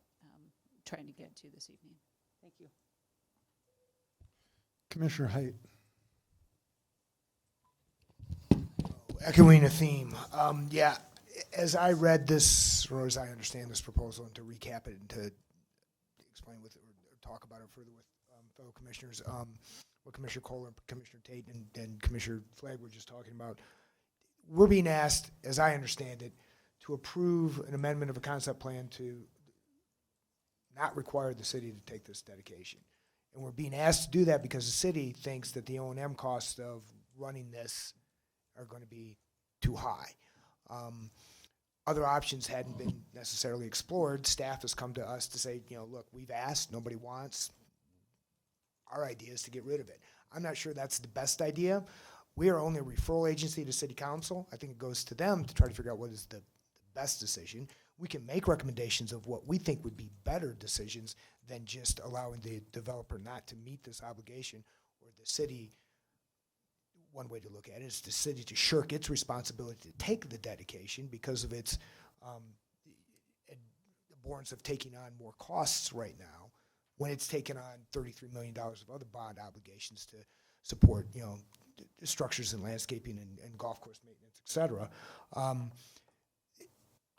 trying to get to this evening. Thank you. Commissioner Height. Echoing a theme, yeah, as I read this, or as I understand this proposal, and to recap it and to explain with or talk about it further with fellow commissioners, what Commissioner Kohler, Commissioner Tate, and Commissioner Flagg were just talking about, we're being asked, as I understand it, to approve an amendment of a concept plan to not require the city to take this dedication. And we're being asked to do that because the city thinks that the O&M costs of running this are going to be too high. Other options hadn't been necessarily explored. Staff has come to us to say, look, we've asked, nobody wants. Our idea is to get rid of it. I'm not sure that's the best idea. We are only a referral agency to City Council. I think it goes to them to try to figure out what is the best decision. We can make recommendations of what we think would be better decisions than just allowing the developer not to meet this obligation, or the city. One way to look at it is the city to shirk its responsibility to take the dedication because of its abhorrence of taking on more costs right now, when it's taken on $33 million of other bond obligations to support, structures and landscaping and golf course maintenance, et cetera.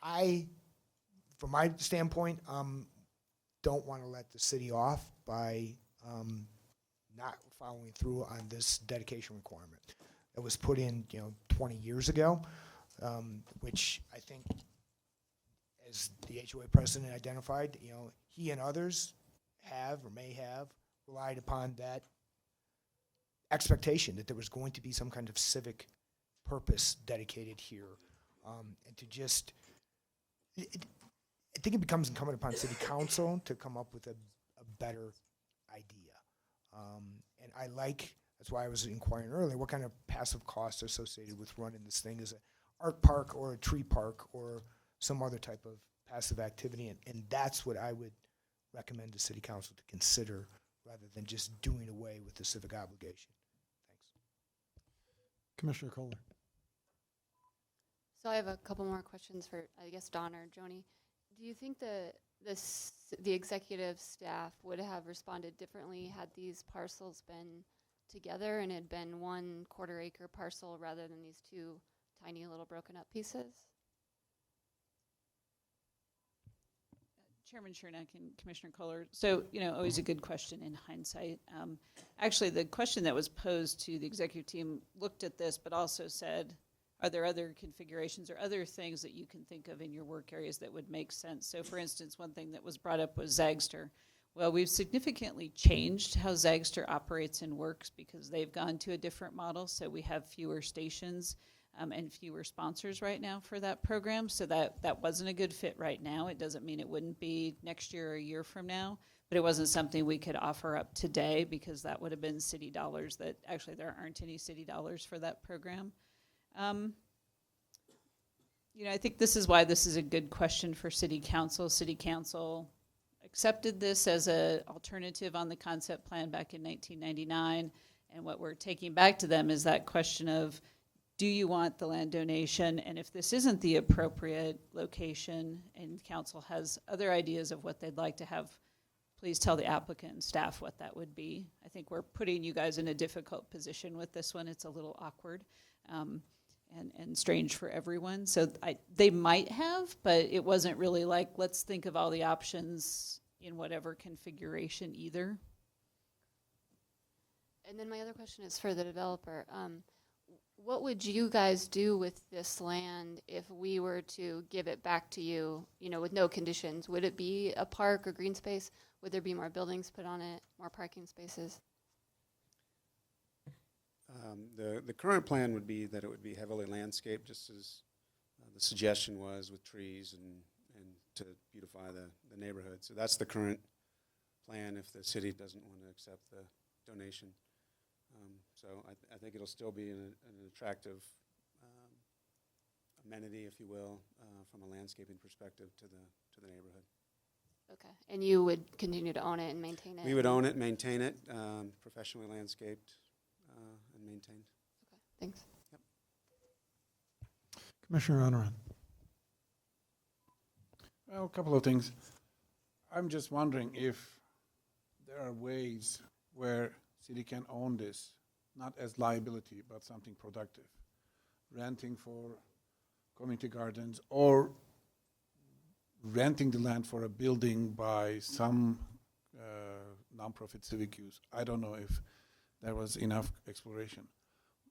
I, from my standpoint, don't want to let the city off by not following through on this dedication requirement that was put in, 20 years ago, which I think, as the HOA president identified, he and others have or may have relied upon that expectation that there was going to be some kind of civic purpose dedicated here, and to just, I think it becomes incumbent upon City Council to come up with a better idea. And that's why I was inquiring earlier, what kind of passive costs are associated with running this thing as an art park or a tree park or some other type of passive activity, and that's what I would recommend to City Council to consider rather than just doing away with the civic obligation. Thanks. Commissioner Kohler. So I have a couple more questions for, I guess, Don or Joni. Do you think the executive staff would have responded differently had these parcels been together and had been 1/4 acre parcel rather than these 2 tiny little broken up pieces? Chairman Chernak and Commissioner Kohler. So, always a good question in hindsight. Actually, the question that was posed to the executive team looked at this, but also said, are there other configurations or other things that you can think of in your work areas that would make sense? So, for instance, one thing that was brought up was Zagster. Well, we've significantly changed how Zagster operates and works because they've gone to a different model, so we have fewer stations and fewer sponsors right now for that program, so that wasn't a good fit right now. It doesn't mean it wouldn't be next year or a year from now, but it wasn't something we could offer up today because that would have been city dollars that, actually there aren't any city dollars for that program. I think this is why this is a good question for City Council. City Council accepted this as an alternative on the concept plan back in 1999. And what we're taking back to them is that question of, do you want the land donation? And if this isn't the appropriate location and council has other ideas of what they'd like to have, please tell the applicant and staff what that would be. I think we're putting you guys in a difficult position with this one. It's a little awkward and strange for everyone. So they might have, but it wasn't really like, let's think of all the options in whatever configuration either. And then my other question is for the developer. What would you guys do with this land if we were to give it back to you, with no conditions? Would it be a park or green space? Would there be more buildings put on it, more parking spaces? The current plan would be that it would be heavily landscaped, just as the suggestion was, with trees and to beautify the neighborhood. So that's the current plan if the city doesn't want to accept the donation. So I think it'll still be an attractive amenity, if you will, from a landscaping perspective to the neighborhood. Okay. And you would continue to own it and maintain it? We would own it, maintain it, professionally landscaped and maintained. Okay, thanks. Yep. Commissioner Onoran. Well, a couple of things. I'm just wondering if there are ways where city can own this, not as liability, but something productive. Renting for community gardens or renting the land for a building by some nonprofit civic use. I don't know if there was enough exploration.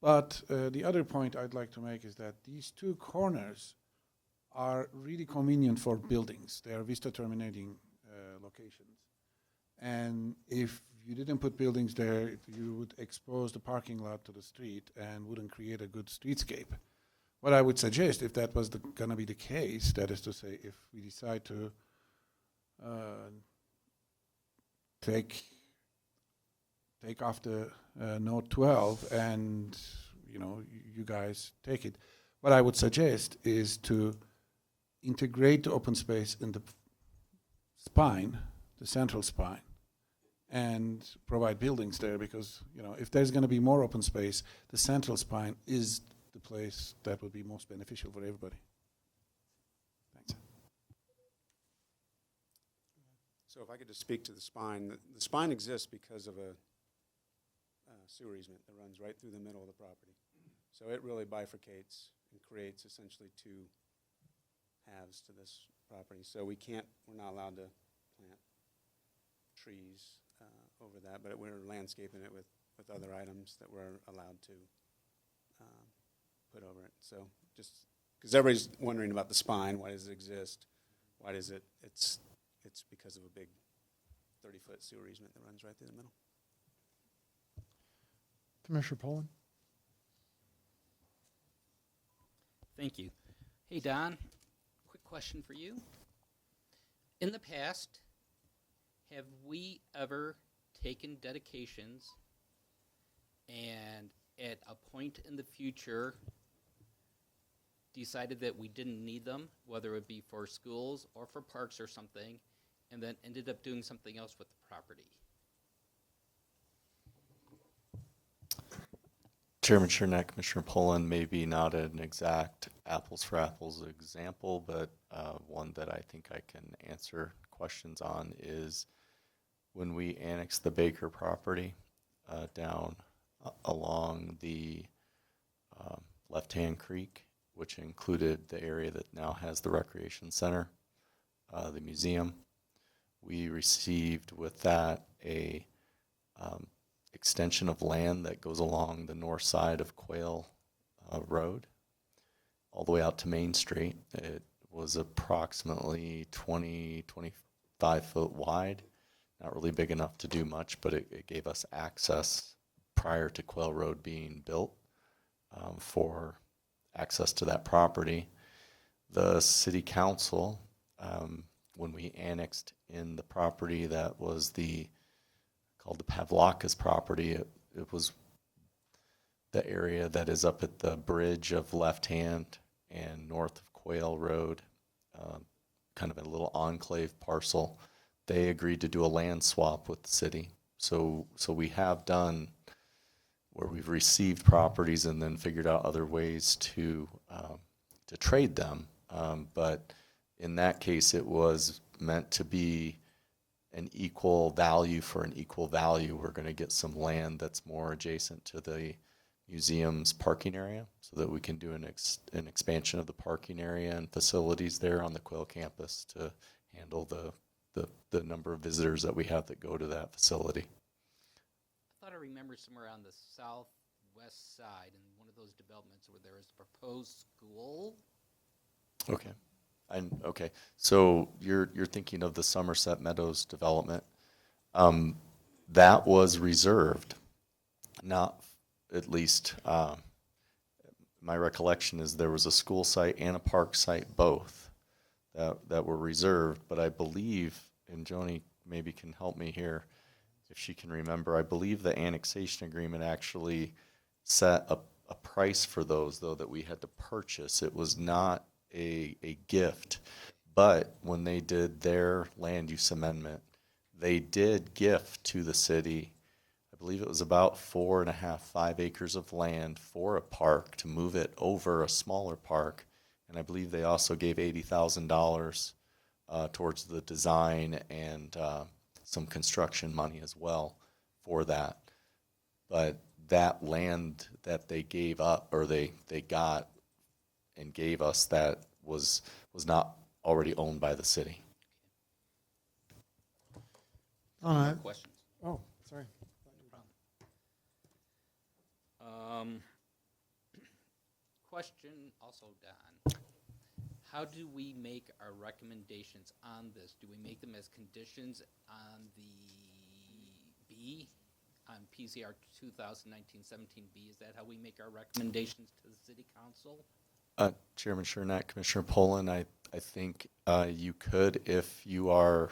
But the other point I'd like to make is that these two corners are really convenient for buildings. They are vista terminating locations. And if you didn't put buildings there, you would expose the parking lot to the street and wouldn't create a good streetscape. What I would suggest, if that was going to be the case, that is to say, if we decide to take off the Note 12 and, you guys take it, what I would suggest is to integrate the open space in the spine, the central spine, and provide buildings there, because if there's going to be more open space, the central spine is the place that would be most beneficial for everybody. Thanks. So if I could just speak to the spine. The spine exists because of a sewer easement that runs right through the middle of the property. So it really bifurcates and creates essentially two halves to this property. So we're not allowed to plant trees over that, but we're landscaping it with other items that we're allowed to put over it. So just because everybody's wondering about the spine, why does it exist? Why does it? It's because of a big 30-foot sewer easement that runs right through the middle. Commissioner Poland. Thank you. Hey, Don, quick question for you. In the past, have we ever taken dedications and at a point in the future decided that we didn't need them, whether it be for schools or for parks or something, and then ended up doing something else with the property? Chairman Chernak, Commissioner Poland, maybe not an exact apples for apples example, but one that I think I can answer questions on is when we annexed the Baker property down along the left-hand creek, which included the area that now has the recreation center, the museum. We received with that a extension of land that goes along the north side of Quail Road all the way out to Main Street. It was approximately 25 foot wide, not really big enough to do much, but it gave us access prior to Quail Road being built for access to that property. The city council, when we annexed in the property that was called the Pavlakas property, it was the area that is up at the bridge of Left Hand and north of Quail Road, kind of a little enclave parcel they agreed to do a land swap with the city. So we have done where we've received properties and then figured out other ways to trade them. But in that case, it was meant to be an equal value for an equal value. We're going to get some land that's more adjacent to the museum's parking area so that we can do an expansion of the parking area and facilities there on the Quail campus to handle the number of visitors that we have that go to that facility. I thought I remember somewhere on the southwest side in one of those developments where there is a proposed school. Okay. Okay. So you're thinking of the Somerset Meadows development. That was reserved, not at least my recollection is there was a school site and a park site both that were reserved, but I believe, and Joni maybe can help me here if she can remember, I believe the annexation agreement actually set a price for those, though, that we had to purchase. It was not a gift, but when they did their land use amendment, they did gift to the city, I believe it was about 4.5, 5 acres of land for a park to move it over a smaller park. And I believe they also gave $80,000 towards the design and some construction money as well for that. But that land that they gave up, or they got and gave us, that was not already owned by the city. All right. Questions? Oh, sorry. Question also, Don. How do we make our recommendations on this? Do we make them as conditions on the B, on PCR 2019-17B? Is that how we make our recommendations to the city council? Chairman Chernak, Commissioner Poland, I think you could, if you are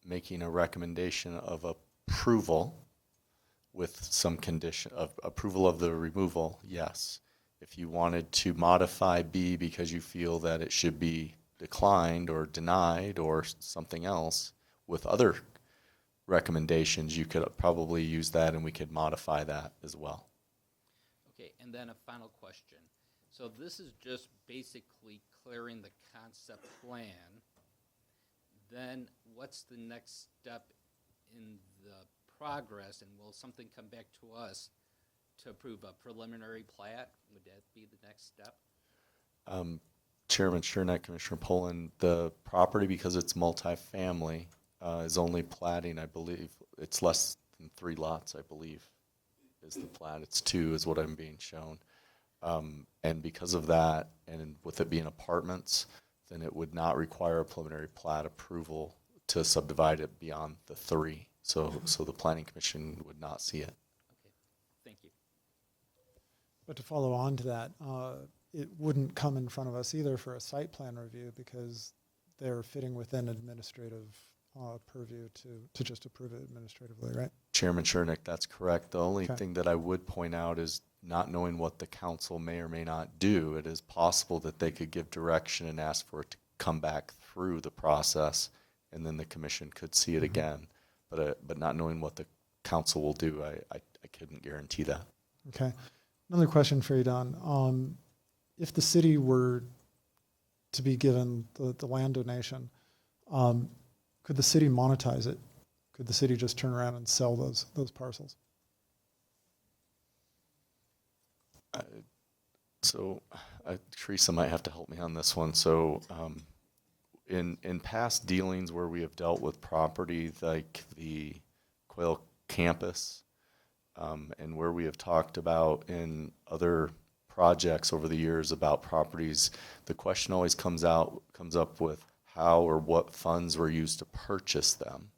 making a recommendation of approval with some condition of approval of the removal, yes. If you wanted to modify B because you feel that it should be declined or denied or something else with other recommendations, you could probably use that and we could modify that as well. Okay, and then a final question. So this is just basically clearing the concept plan. Then what's the next step in the progress, and will something come back to us to approve a preliminary plat? Would that be the next step? Chairman Chernak, Commissioner Poland, the property, because it's multifamily, is only platting, I believe, it's less than 3 lots, I believe, is the plat. It's 2 is what I'm being shown. And because of that, and with it being apartments, then it would not require a preliminary plat approval to subdivide it beyond the 3. So the Planning Commission would not see it. Okay, thank you. But to follow on to that, it wouldn't come in front of us either for a site plan review because they're fitting within administrative purview to just approve it administratively, right? Chairman Chernak, that's correct. The only Okay. thing that I would point out is not knowing what the council may or may not do. It is possible that they could give direction and ask for it to come back through the process, and then the commission could see it again. But not knowing what the council will do, I couldn't guarantee that. Okay. Another question for you, Don. If the city were to be given the land donation, could the city monetize it? Could the city just turn around and sell those parcels? Teresa might have to help me on this one. So in past dealings where we have dealt with property like the Quail campus, and where we have talked about in other projects over the years about properties, the question always comes up with how or what funds were used to purchase them.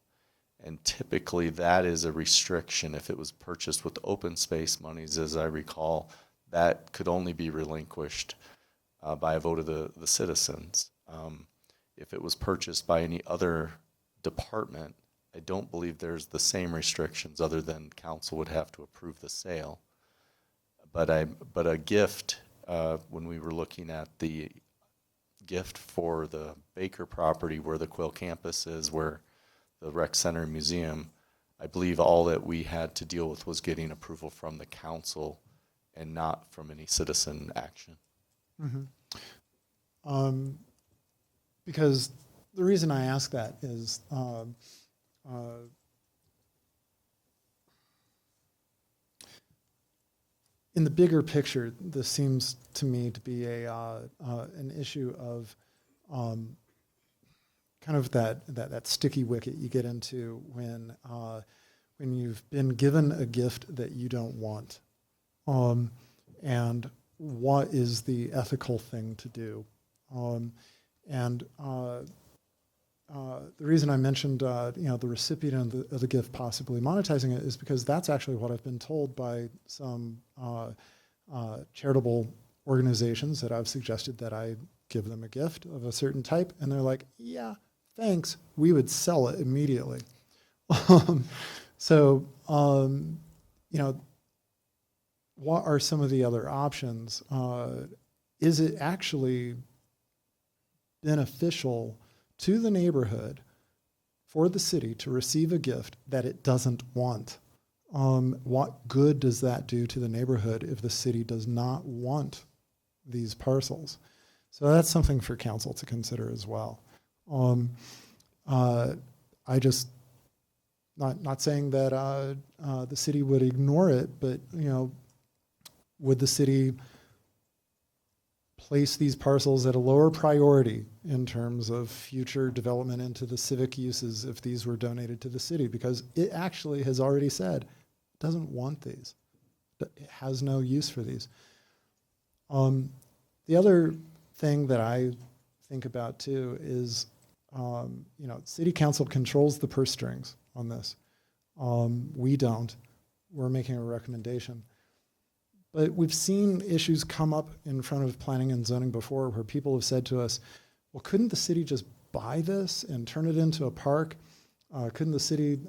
And typically that is a restriction. If it was purchased with open space monies, as I recall, that could only be relinquished by a vote of the citizens. If it was purchased by any other department, I don't believe there's the same restrictions other than council would have to approve the sale. But a gift, when we were looking at the gift for the Baker property where the Quail campus is, where the rec center and museum, I believe all that we had to deal with was getting approval from the council and not from any citizen action. Because the reason I ask that is in the bigger picture, this seems to me to be an issue of kind of that sticky wicket you get into when you've been given a gift that you don't want, and what is the ethical thing to do, and the reason I mentioned the recipient of the gift possibly monetizing it is because that's actually what I've been told by some charitable organizations that I've suggested that I give them a gift of a certain type, and they're like, yeah, thanks, we would sell it immediately. So, what are some of the other options? Is it actually beneficial to the neighborhood for the city to receive a gift that it doesn't want? What good does that do to the neighborhood if the city does not want these parcels? So that's something for council to consider as well. I just, not saying that the city would ignore it, but would the city place these parcels at a lower priority in terms of future development into the civic uses if these were donated to the city? Because it actually has already said it doesn't want these. It has no use for these. The other thing that I think about too is, city council controls the purse strings on this. We don't. We're making a recommendation. But we've seen issues come up in front of planning and zoning before where people have said to us, well, couldn't the city just buy this and turn it into a park? Couldn't the city,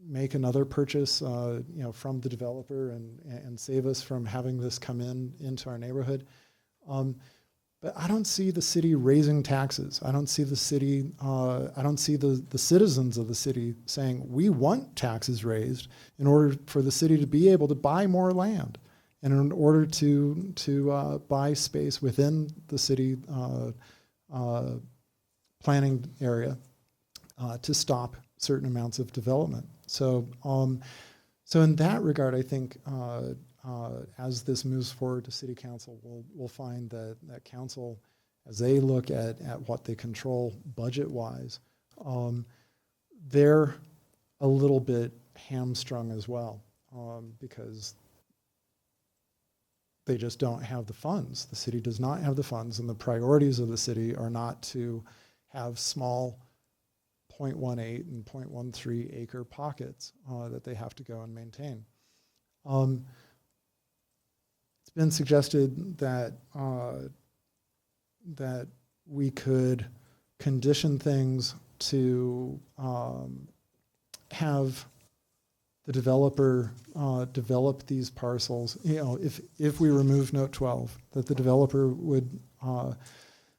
make another purchase, from the developer and save us from having this come into our neighborhood? But I don't see the city raising taxes. I don't see the city, I don't see the citizens of the city saying, we want taxes raised in order for the city to be able to buy more land and in order to buy space within the city planning area to stop certain amounts of development. So in that regard, I think as this moves forward to city council, we'll find that council, as they look at what they control budget-wise, they're a little bit hamstrung as well, because they just don't have the funds. The city does not have the funds, and the priorities of the city are not to have small 0.18 and 0.13 acre pockets that they have to go and maintain. It's been suggested that that we could condition things to have the developer develop these parcels. If we remove Note 12, that the developer would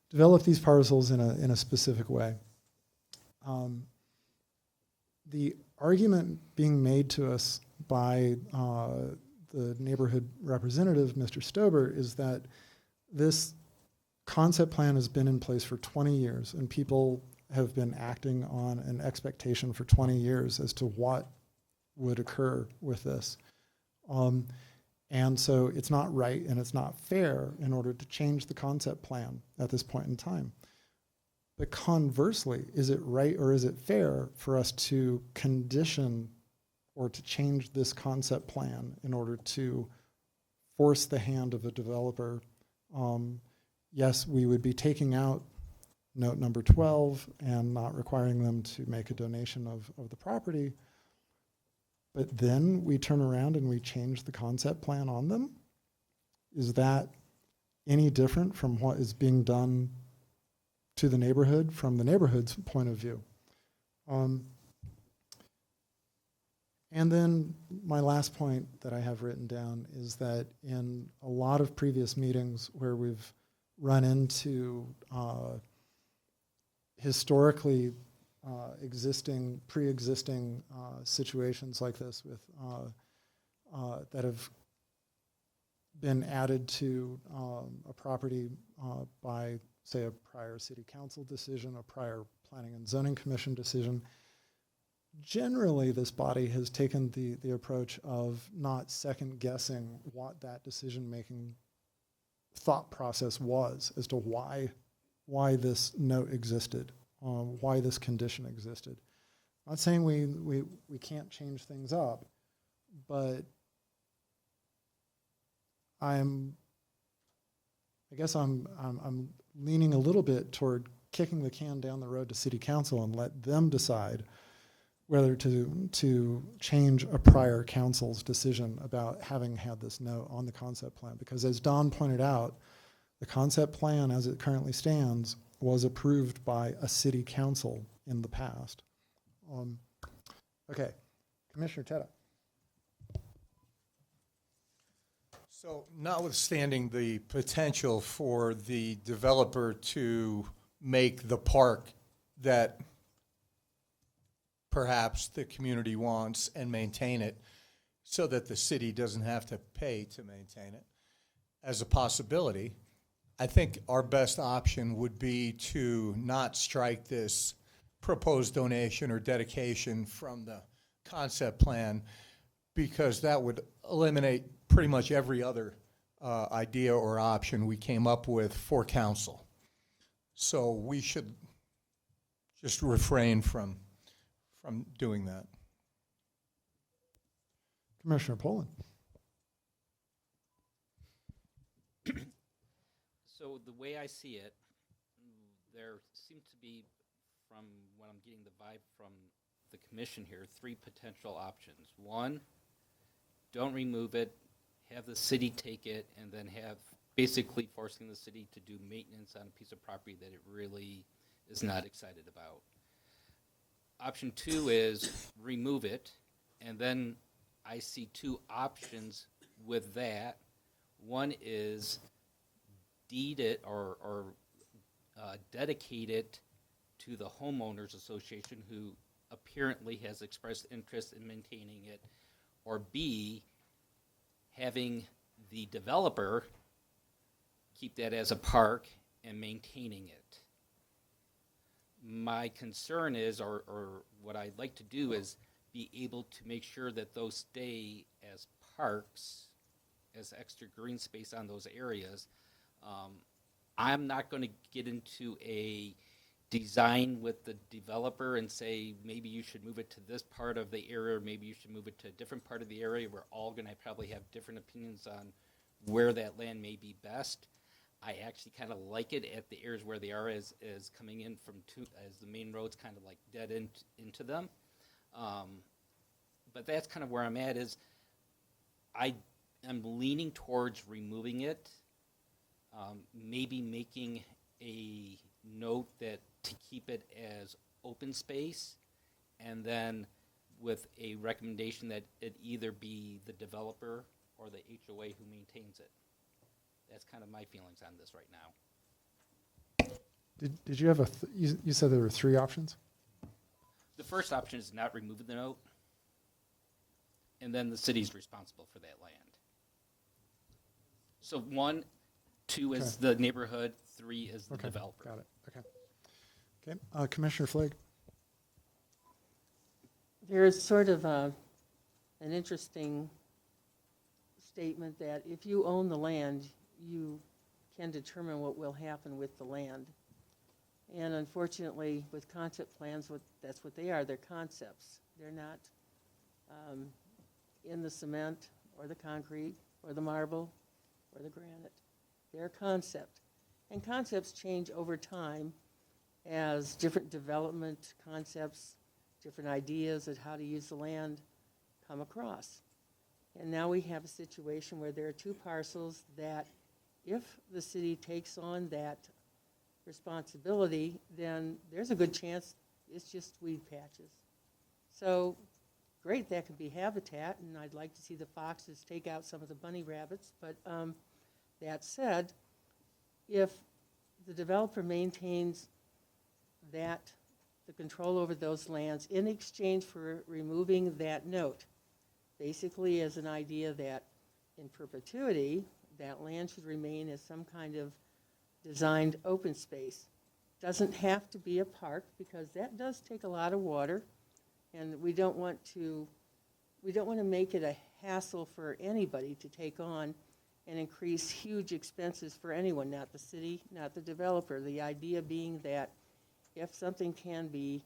develop these parcels in a specific way. The argument being made to us by the neighborhood representative, Mr. Stober, is that this concept plan has been in place for 20 years, and people have been acting on an expectation for 20 years as to what would occur with this. And so it's not right and it's not fair in order to change the concept plan at this point in time. But conversely, is it right or is it fair for us to condition or to change this concept plan in order to force the hand of a developer? Yes, we would be taking out note number 12 and not requiring them to make a donation of the property, but then we turn around and we change the concept plan on them? Is that any different from what is being done to the neighborhood from the neighborhood's point of view? And then my last point that I have written down is that in a lot of previous meetings where we've run into historically pre-existing situations like this with that have been added to a property by, say, a prior city council decision, a prior planning and zoning commission decision. Generally, this body has taken the approach of not second guessing what that decision-making thought process was as to why this note existed, why this condition existed. I'm not saying we can't change things up, but I guess I'm leaning a little bit toward kicking the can down the road to city council and let them decide whether to change a prior council's decision about having had this note on the concept plan. Because as Don pointed out, the concept plan as it currently stands was approved by a city council in the past. Okay, Commissioner Teta. So notwithstanding the potential for the developer to make the park that perhaps the community wants and maintain it so that the city doesn't have to pay to maintain it as a possibility, I think our best option would be to not strike this proposed donation or dedication from the concept plan, because that would eliminate pretty much every other idea or option we came up with for council. So we should just refrain from doing that. Commissioner Poland. So the way I see it, there seems to be, from what I'm getting the vibe from the commission here, three potential options. One, don't remove it, have the city take it, and then have basically forcing the city to do maintenance on a piece of property that it really is not excited about. Option two is remove it, and then I see two options with that. One is deed it or dedicate it to the homeowners association, who apparently has expressed interest in maintaining it, or B, having the developer keep that as a park and maintaining it. My concern is, or what I'd like to do is be able to make sure that those stay as parks, as extra green space on those areas. I'm not going to get into a design with the developer and say, maybe you should move it to this part of the area, or maybe you should move it to a different part of the area. We're all going to probably have different opinions on where that land may be best. I actually kind of like it at the areas where they are, as coming in from as the main roads kind of like dead end into them. But that's kind of where I'm at, is I am leaning towards removing it, maybe making a note that to keep it as open space, and then with a recommendation that it either be the developer or the HOA who maintains it. That's kind of my feelings on this right now. Did you have you said there were three options? The first option is not removing the note, and then the city's responsible for that land. So 1, 2 is the neighborhood, 3 is the developer. Got it. Okay, Commissioner Flake. There's sort of an interesting statement that if you own the land, you can determine what will happen with the land. And unfortunately, with concept plans, that's what they are. They're concepts. They're not in the cement or the concrete or the marble or the granite. They're a concept. And concepts change over time as different development concepts, different ideas of how to use the land come across. And now we have a situation where there are two parcels that, if the city takes on that responsibility, then there's a good chance it's just weed patches. So, great, that could be habitat, and I'd like to see the foxes take out some of the bunny rabbits, but that said, if the developer maintains that the control over those lands in exchange for removing that note. Basically as an idea that in perpetuity, that land should remain as some kind of designed open space. Doesn't have to be a park because that does take a lot of water, and we don't want to make it a hassle for anybody to take on and increase huge expenses for anyone, not the city, not the developer. The idea being that if something can be,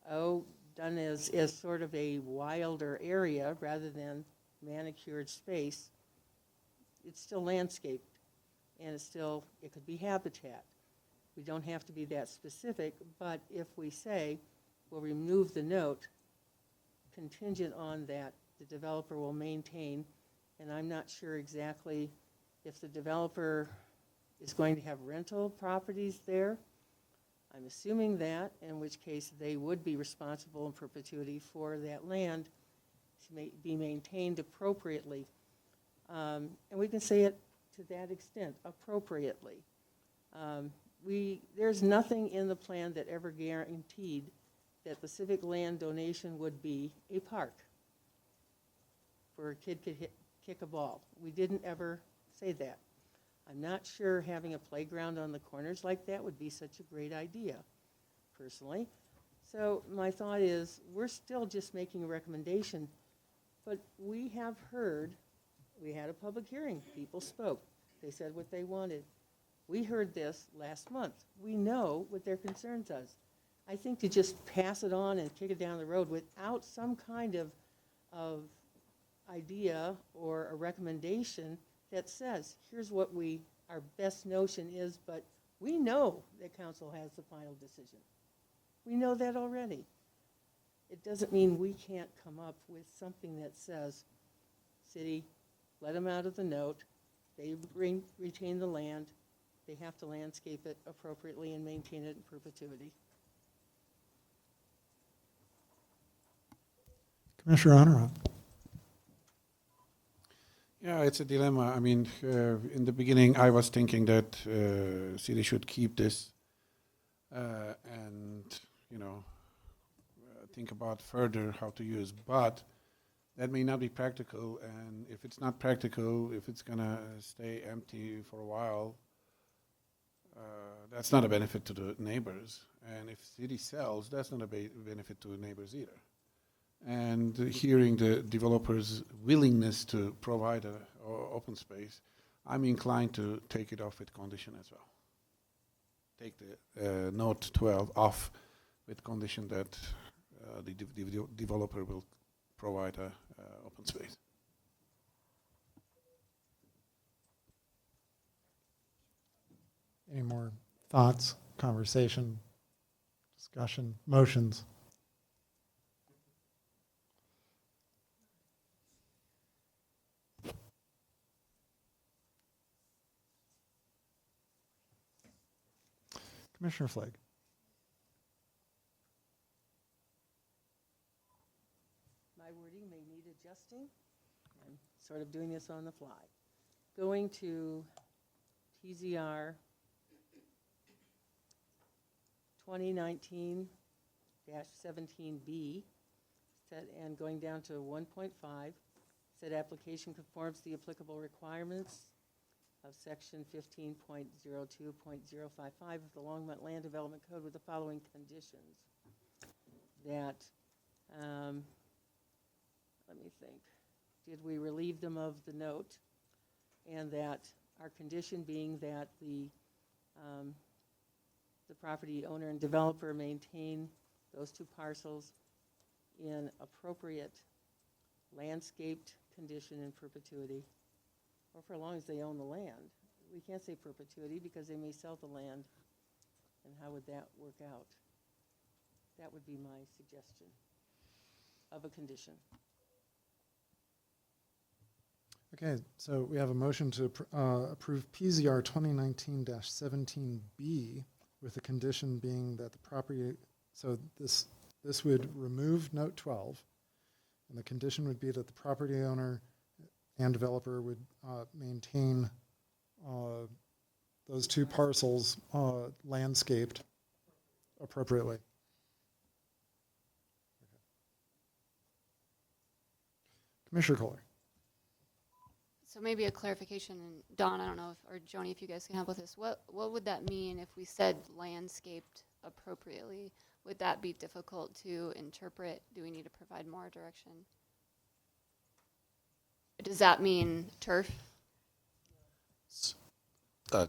done as sort of a wilder area rather than manicured space, it's still landscaped, and it could be habitat. We don't have to be that specific, but if we say we'll remove the note contingent on that the developer will maintain, and I'm not sure exactly if the developer is going to have rental properties there. I'm assuming that, in which case they would be responsible in perpetuity for that land to be maintained appropriately. And we can say it to that extent, appropriately. There's nothing in the plan that ever guaranteed that the civic land donation would be a park where a kid could kick a ball. We didn't ever say that. I'm not sure having a playground on the corners like that would be such a great idea, personally. So my thought is, we're still just making a recommendation, but we have heard, we had a public hearing, people spoke, they said what they wanted. We heard this last month. We know what their concerns are. I think to just pass it on and kick it down the road without some kind of idea or a recommendation that says, here's what our best notion is, but we know that council has the final decision. We know that already. It doesn't mean we can't come up with something that says, city, let them out of the note, they retain the land, they have to landscape it appropriately and maintain it in perpetuity. Commissioner Honorat. Yeah, it's a dilemma. I mean, in the beginning, I was thinking that city should keep this and, think about further how to use. But that may not be practical. And if it's not practical, if it's going to stay empty for a while, that's not a benefit to the neighbors. And if city sells, that's not a benefit to the neighbors either. And hearing the developers' willingness to provide an open space, I'm inclined to take it off with condition as well. Take the Note 12 off with condition that the developer will provide an open space. Any more thoughts, conversation, discussion, motions? Commissioner Flake. My wording may need adjusting. I'm sort of doing this on the fly. Going to TZR 2019-17B, and going down to 1.5, said application conforms to the applicable requirements of section 15.02.055 of the Longmont Land Development Code with the following conditions. That, let me think, did we relieve them of the note? And that our condition being that the property owner and developer maintain those two parcels in appropriate landscaped condition in perpetuity, or for as long as they own the land. We can't say perpetuity because they may sell the land, and how would that work out? That would be my suggestion of a condition. Okay, so we have a motion to approve PZR 2019-17B with the condition being that the property, so this would remove Note 12, and the condition would be that the property owner and developer would maintain those two parcels landscaped appropriately. Commissioner Kohler. So maybe a clarification, and Don, I don't know if, or Joni, if you guys can help with this. What would that mean if we said landscaped appropriately? Would that be difficult to interpret? Do we need to provide more direction? Does that mean turf?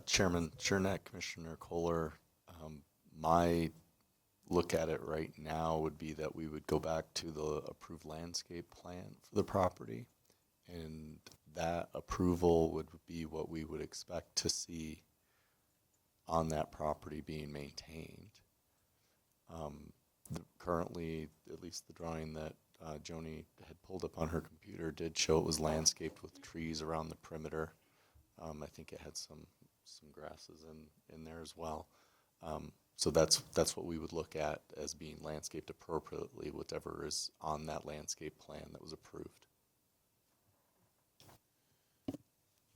Chairman Chernak, Commissioner Kohler, my look at it right now would be that we would go back to the approved landscape plan for the property, and that approval would be what we would expect to see on that property being maintained. Currently, at least the drawing that Joni had pulled up on her computer did show it was landscaped with trees around the perimeter. I think it had some grasses in there as well. So that's what we would look at as being landscaped appropriately, whatever is on that landscape plan that was approved.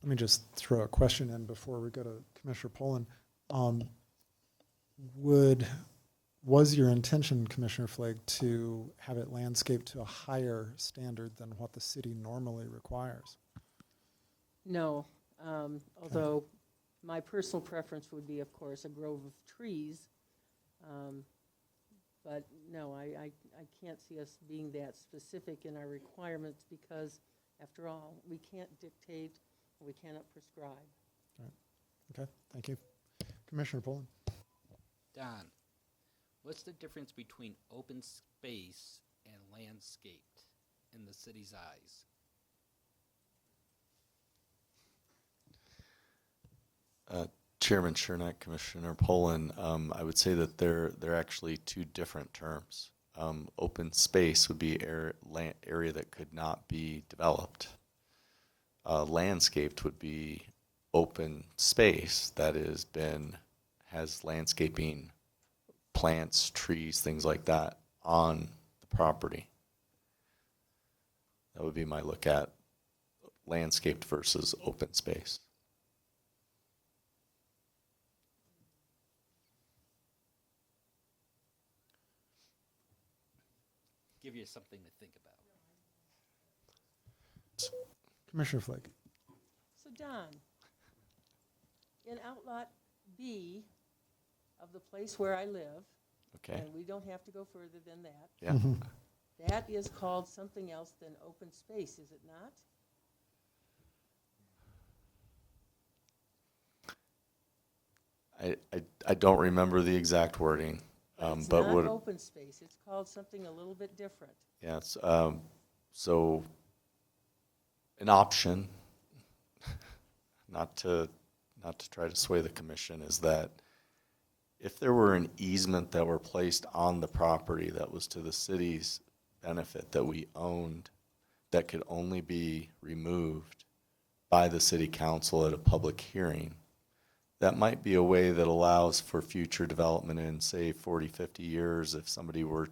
Let me just throw a question in before we go to Commissioner Poland. Was your intention, Commissioner Flake, to have it landscaped to a higher standard than what the city normally requires? No, although my personal preference would be, of course, a grove of trees. But no, I can't see us being that specific in our requirements because, after all, we can't dictate, we cannot prescribe. All right. Okay, thank you. Commissioner Poland. Don, what's the difference between open space and landscaped in the city's eyes? Chairman Chernak, Commissioner Poland, I would say that they're actually two different terms. Open space would be area that could not be developed. Landscaped would be open space that has landscaping, plants, trees, things like that on the property. That would be my look at landscaped versus open space. Give you something to think about. Commissioner Flake. So Don, in Outlot B of the place where I live, Okay. and we don't have to go further than that, Yeah. that is called something else than open space, is it not? I don't remember the exact wording, It's but not what open space, it's called something a little bit different. yes. So an option, not to try to sway the commission, is that if there were an easement that were placed on the property that was to the city's benefit that we owned, that could only be removed by the city council at a public hearing, that might be a way that allows for future development in, say, 40, 50 years. If somebody were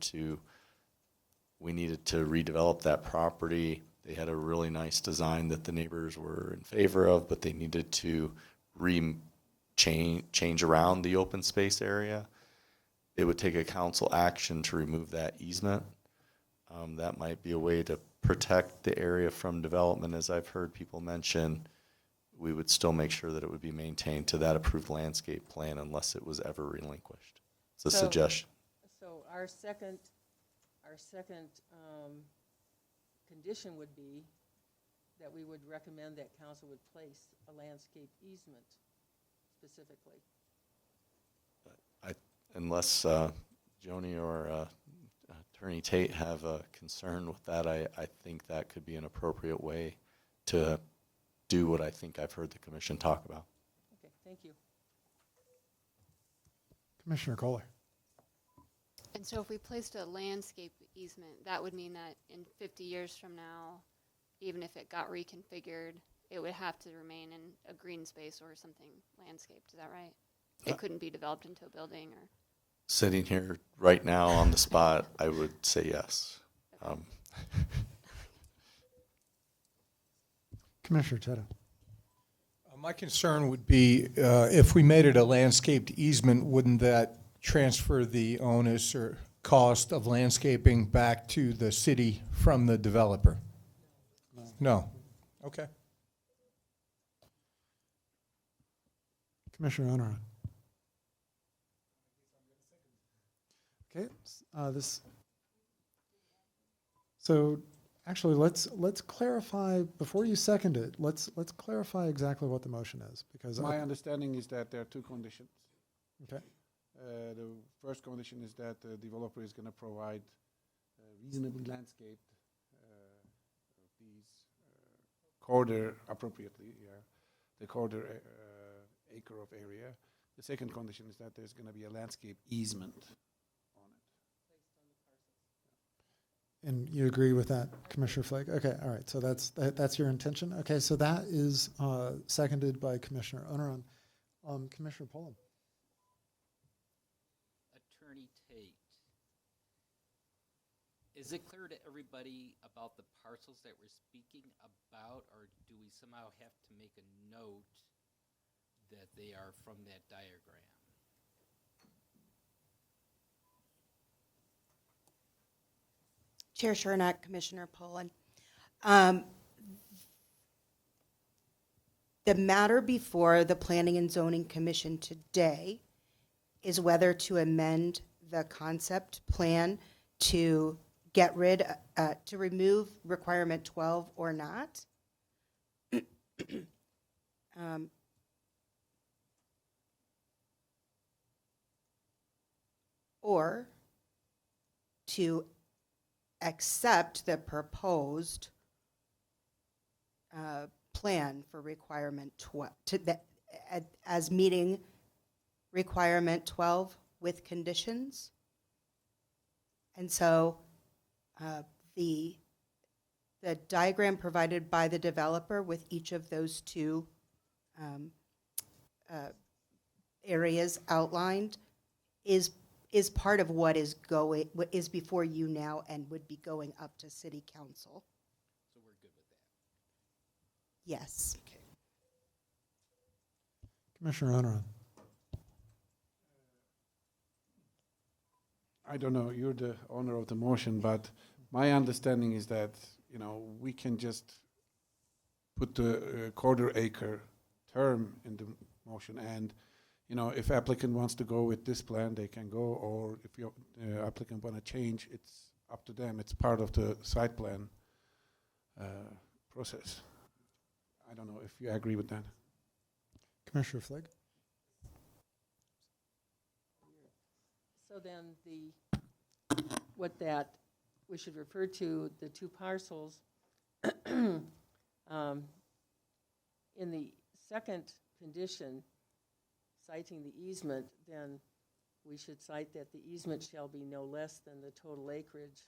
we needed to redevelop that property, they had a really nice design that the neighbors were in favor of, but they needed to change around the open space area. It would take a council action to remove that easement. That might be a way to protect the area from development. As I've heard people mention, we would still make sure that it would be maintained to that approved landscape plan unless it was ever relinquished. It's a suggestion. So our second condition would be that we would recommend that council would place a landscape easement specifically. Unless Joni or Attorney Tate have a concern with that, I think that could be an appropriate way to do what I think I've heard the commission talk about. Okay, thank you. Commissioner Kohler. And so if we placed a landscape easement, that would mean that in 50 years from now, even if it got reconfigured, it would have to remain in a green space or something landscaped. Is that right? It couldn't be developed into a building or? Sitting here right now on the spot, I would say yes. Commissioner Teta. My concern would be if we made it a landscaped easement, wouldn't that transfer the onus or cost of landscaping back to the city from the developer? No. Okay. Commissioner Onaran. Okay, so actually, let's clarify, before you second it, let's clarify exactly what the motion is, because My understanding is that there are two conditions. okay, The first condition is that the developer is going to provide reasonably landscaped these quarter appropriately, the quarter acre of area. The second condition is that there's going to be a landscape easement on it. and you agree with that, Commissioner Flake? Okay, all right, so that's your intention? Okay, so that is seconded by Commissioner Onaran. Commissioner Poland. Attorney Tate, is it clear to everybody about the parcels that we're speaking about, or do we somehow have to make a note that they are from that diagram? Chair Shernack, Commissioner Poland. The matter before the Planning and Zoning Commission today is whether to amend the concept plan to get rid, to remove requirement 12 or not. Or to accept the proposed plan for requirement 12, as meeting requirement 12 with conditions. And so the diagram provided by the developer with each of those two areas outlined is part of what is before you now and would be going up to City Council. So we're good with that. Yes. Commissioner Onaran. I don't know, you're the owner of the motion, but my understanding is that, we can just put the quarter acre term in the motion, and, if applicant wants to go with this plan, they can go, or if your applicant want to change, it's up to them. It's part of the site plan process. I don't know if you agree with that. Commissioner Flake. So then we should refer to the two parcels. In the second condition, citing the easement, then we should cite that the easement shall be no less than the total acreage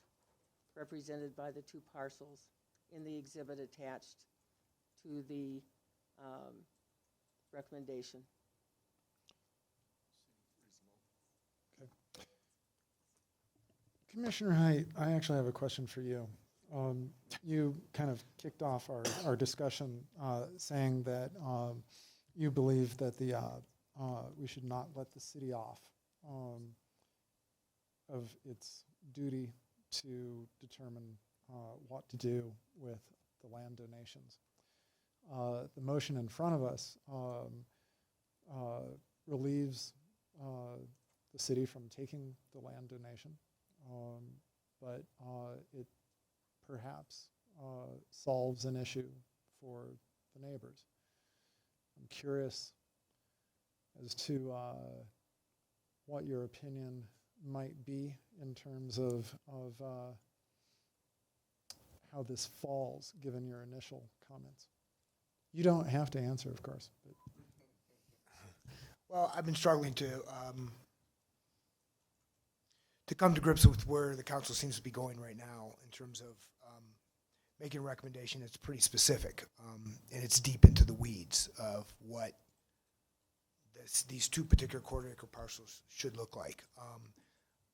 represented by the two parcels in the exhibit attached to the recommendation. Commissioner Height, I actually have a question for you. You kind of kicked off our discussion saying that you believe that we should not let the city off of its duty to determine what to do with the land donations. The motion in front of us relieves the city from taking the land donation. But it perhaps solves an issue for the neighbors. I'm curious as to what your opinion might be in terms of how this falls, given your initial comments. You don't have to answer, of course. But. Well, I've been struggling to come to grips with where the council seems to be going right now in terms of making a recommendation that's pretty specific, and it's deep into the weeds of what these two particular quarter acre parcels should look like.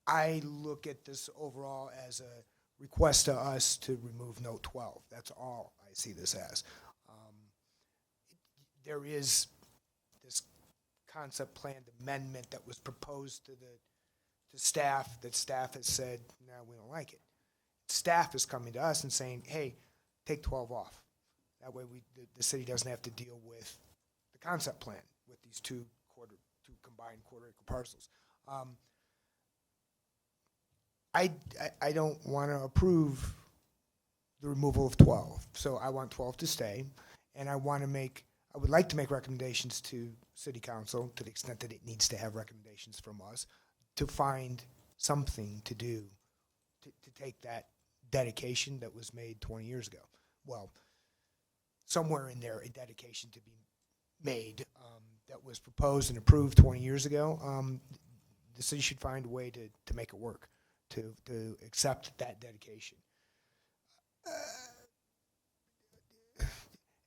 I look at this overall as a request to us to remove note 12. That's all I see this as. There is this concept plan amendment that was proposed to staff that staff has said, no, we don't like it. Staff is coming to us and saying, hey, take 12 off. That way the city doesn't have to deal with the concept plan with these two combined quarter-acre parcels. I don't want to approve the removal of 12, so I want 12 to stay, and I would like to make recommendations to City Council, to the extent that it needs to have recommendations from us, to find something to do to take that dedication that was made 20 years ago. Well, somewhere in there, a dedication to be made that was proposed and approved 20 years ago. The city should find a way to make it work, to accept that dedication.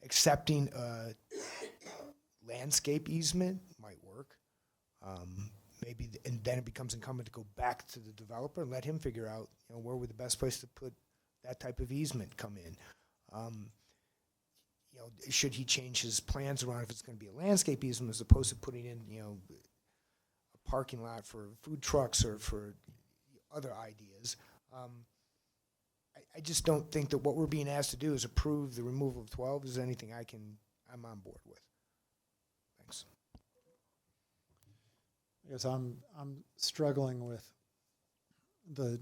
Accepting a landscape easement might work. Maybe, and then it becomes incumbent to go back to the developer and let him figure out, where would the best place to put that type of easement come in. Should he change his plans around if it's going to be a landscape easement as opposed to putting in, a parking lot for food trucks or for other ideas. I just don't think that what we're being asked to do is approve the removal of 12 is anything I'm on board with. Thanks. I guess I'm struggling with the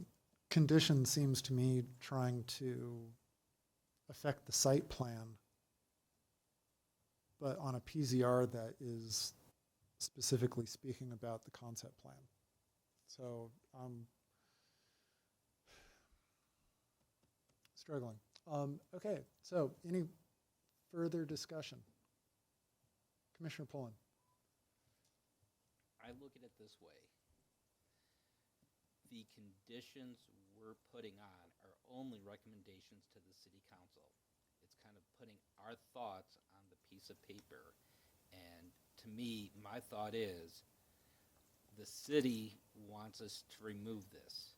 condition. Seems to me trying to affect the site plan, but on a PZR that is specifically speaking about the concept plan. So I'm struggling. Okay, so any further discussion? Commissioner Pullen. I look at it this way. The conditions we're putting on are only recommendations to the city council. It's kind of putting our thoughts on the piece of paper. And to me, my thought is the city wants us to remove this.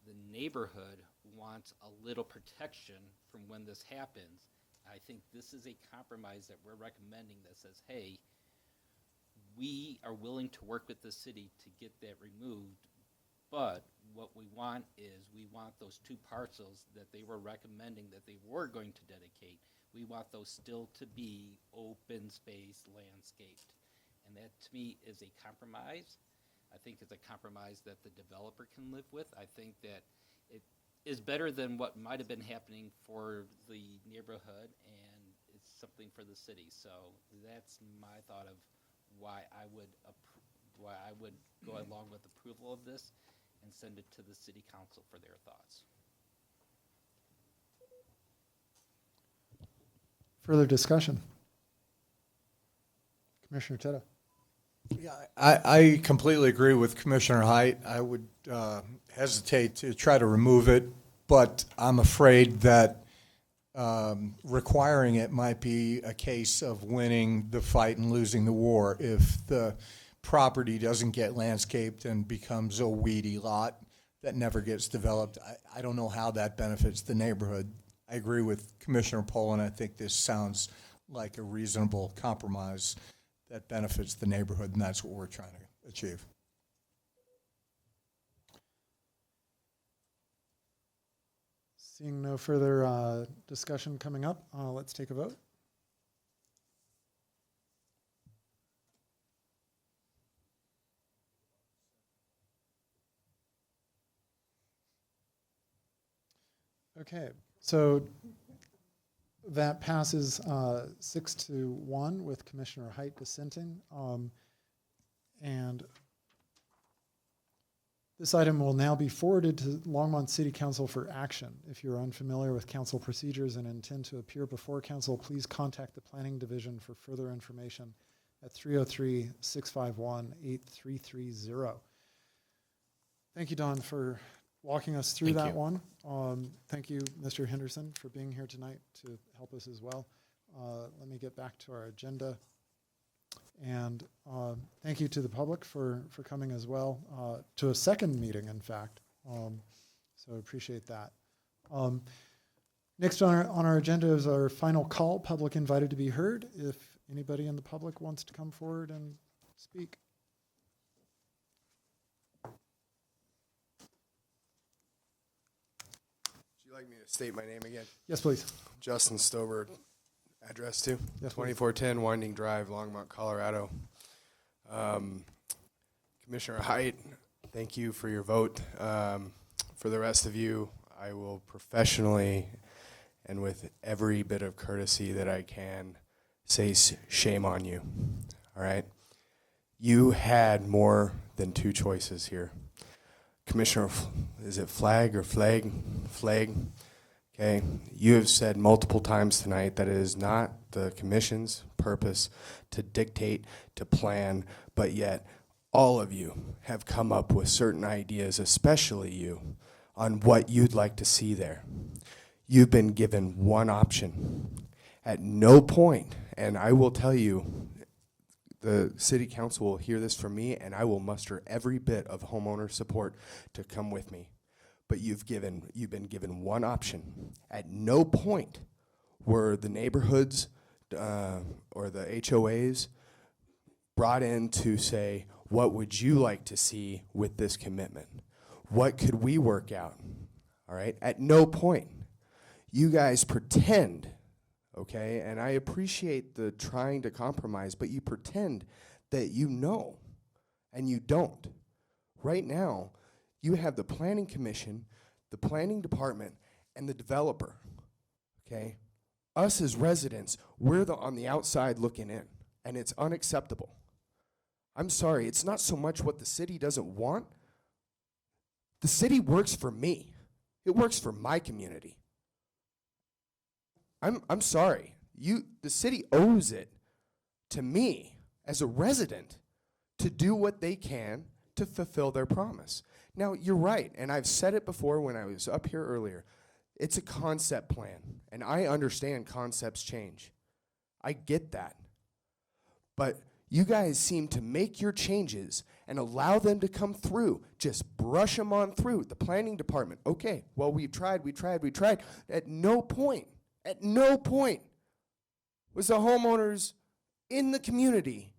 The neighborhood wants a little protection from when this happens. I think this is a compromise that we're recommending that says, hey, we are willing to work with the city to get that removed, but what we want is we want those two parcels that they were recommending that they were going to dedicate, we want those still to be open space landscaped. And that to me is a compromise. I think it's a compromise that the developer can live with. I think that it is better than what might have been happening for the neighborhood, and it's something for the city. So that's my thought of why I would go along with approval of this and send it to the city council for their thoughts. Further discussion? Commissioner Teta. Yeah, I completely agree with Commissioner Height. I would hesitate to try to remove it, but I'm afraid that requiring it might be a case of winning the fight and losing the war. If the property doesn't get landscaped and becomes a weedy lot that never gets developed, I don't know how that benefits the neighborhood. I agree with Commissioner Poland. I think this sounds like a reasonable compromise that benefits the neighborhood, and that's what we're trying to achieve. Seeing no further discussion coming up, let's take a vote. Okay, so that passes 6-1 with Commissioner Height dissenting. And this item will now be forwarded to Longmont City Council for action. If you're unfamiliar with council procedures and intend to appear before council, please contact the Planning Division for further information at 303-651-8330. Thank you, Don, for walking us through that one. Thank you, Mr. Henderson, for being here tonight to help us as well. Let me get back to our agenda. And thank you to the public for coming as well, to a second meeting, in fact. So appreciate that. Next on our agenda is our final call, public invited to be heard. If anybody in the public wants to come forward and speak. Would you like me to state my name again? Yes, please. Justin Stover address to? Yes, please. 2410 Winding Drive, Longmont, Colorado. Commissioner Height, thank you for your vote. For the rest of you, I will professionally and with every bit of courtesy that I can say shame on you. All right? You had more than two choices here. Commissioner, is it Flag or Flag? Flag. Okay. You have said multiple times tonight that it is not the commission's purpose to dictate, to plan, but yet all of you have come up with certain ideas, especially you, on what you'd like to see there. You've been given one option. At no point, and I will tell you, the city council will hear this from me, and I will muster every bit of homeowner support to come with me. But you've been given one option. At no point were the neighborhoods or the HOAs brought in to say, what would you like to see with this commitment? What could we work out? All right? At no point. You guys pretend, okay, and I appreciate the trying to compromise, but you pretend that you know, and you don't. Right now, you have the planning commission, the planning department, and the developer, okay? Us as residents, we're on the outside looking in, and it's unacceptable. I'm sorry, it's not so much what the city doesn't want. The city works for me. It works for my community. I'm sorry. The city owes it to me as a resident to do what they can to fulfill their promise. Now, you're right, and I've said it before when I was up here earlier. It's a concept plan, and I understand concepts change. I get that. But you guys seem to make your changes and allow them to come through. Just brush them on through. The planning department, okay, well, we tried. At no point was the homeowners in the community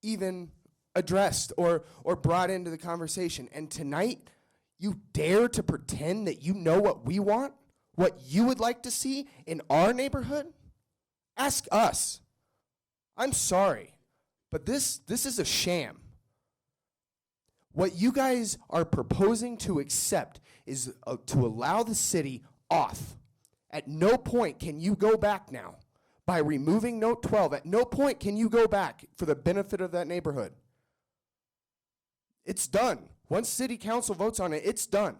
even addressed or brought into the conversation. And tonight, you dare to pretend that you know what we want, what you would like to see in our neighborhood? Ask us. I'm sorry, but this is a sham. What you guys are proposing to accept is to allow the city off. At no point can you go back now. By removing Note 12, at no point can you go back for the benefit of that neighborhood. It's done. Once city council votes on it, it's done.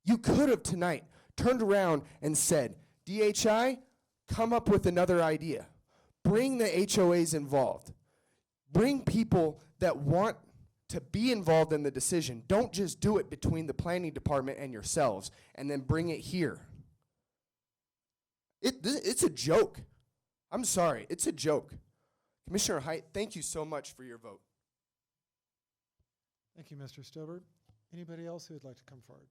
You could have tonight turned around and said, DHI, come up with another idea. Bring the HOAs involved. Bring people that want to be involved in the decision. Don't just do it between the planning department and yourselves and then bring it here. It's a joke. I'm sorry, it's a joke. Commissioner Height, thank you so much for your vote. Thank you, Mr. Stober. Anybody else who would like to come forward?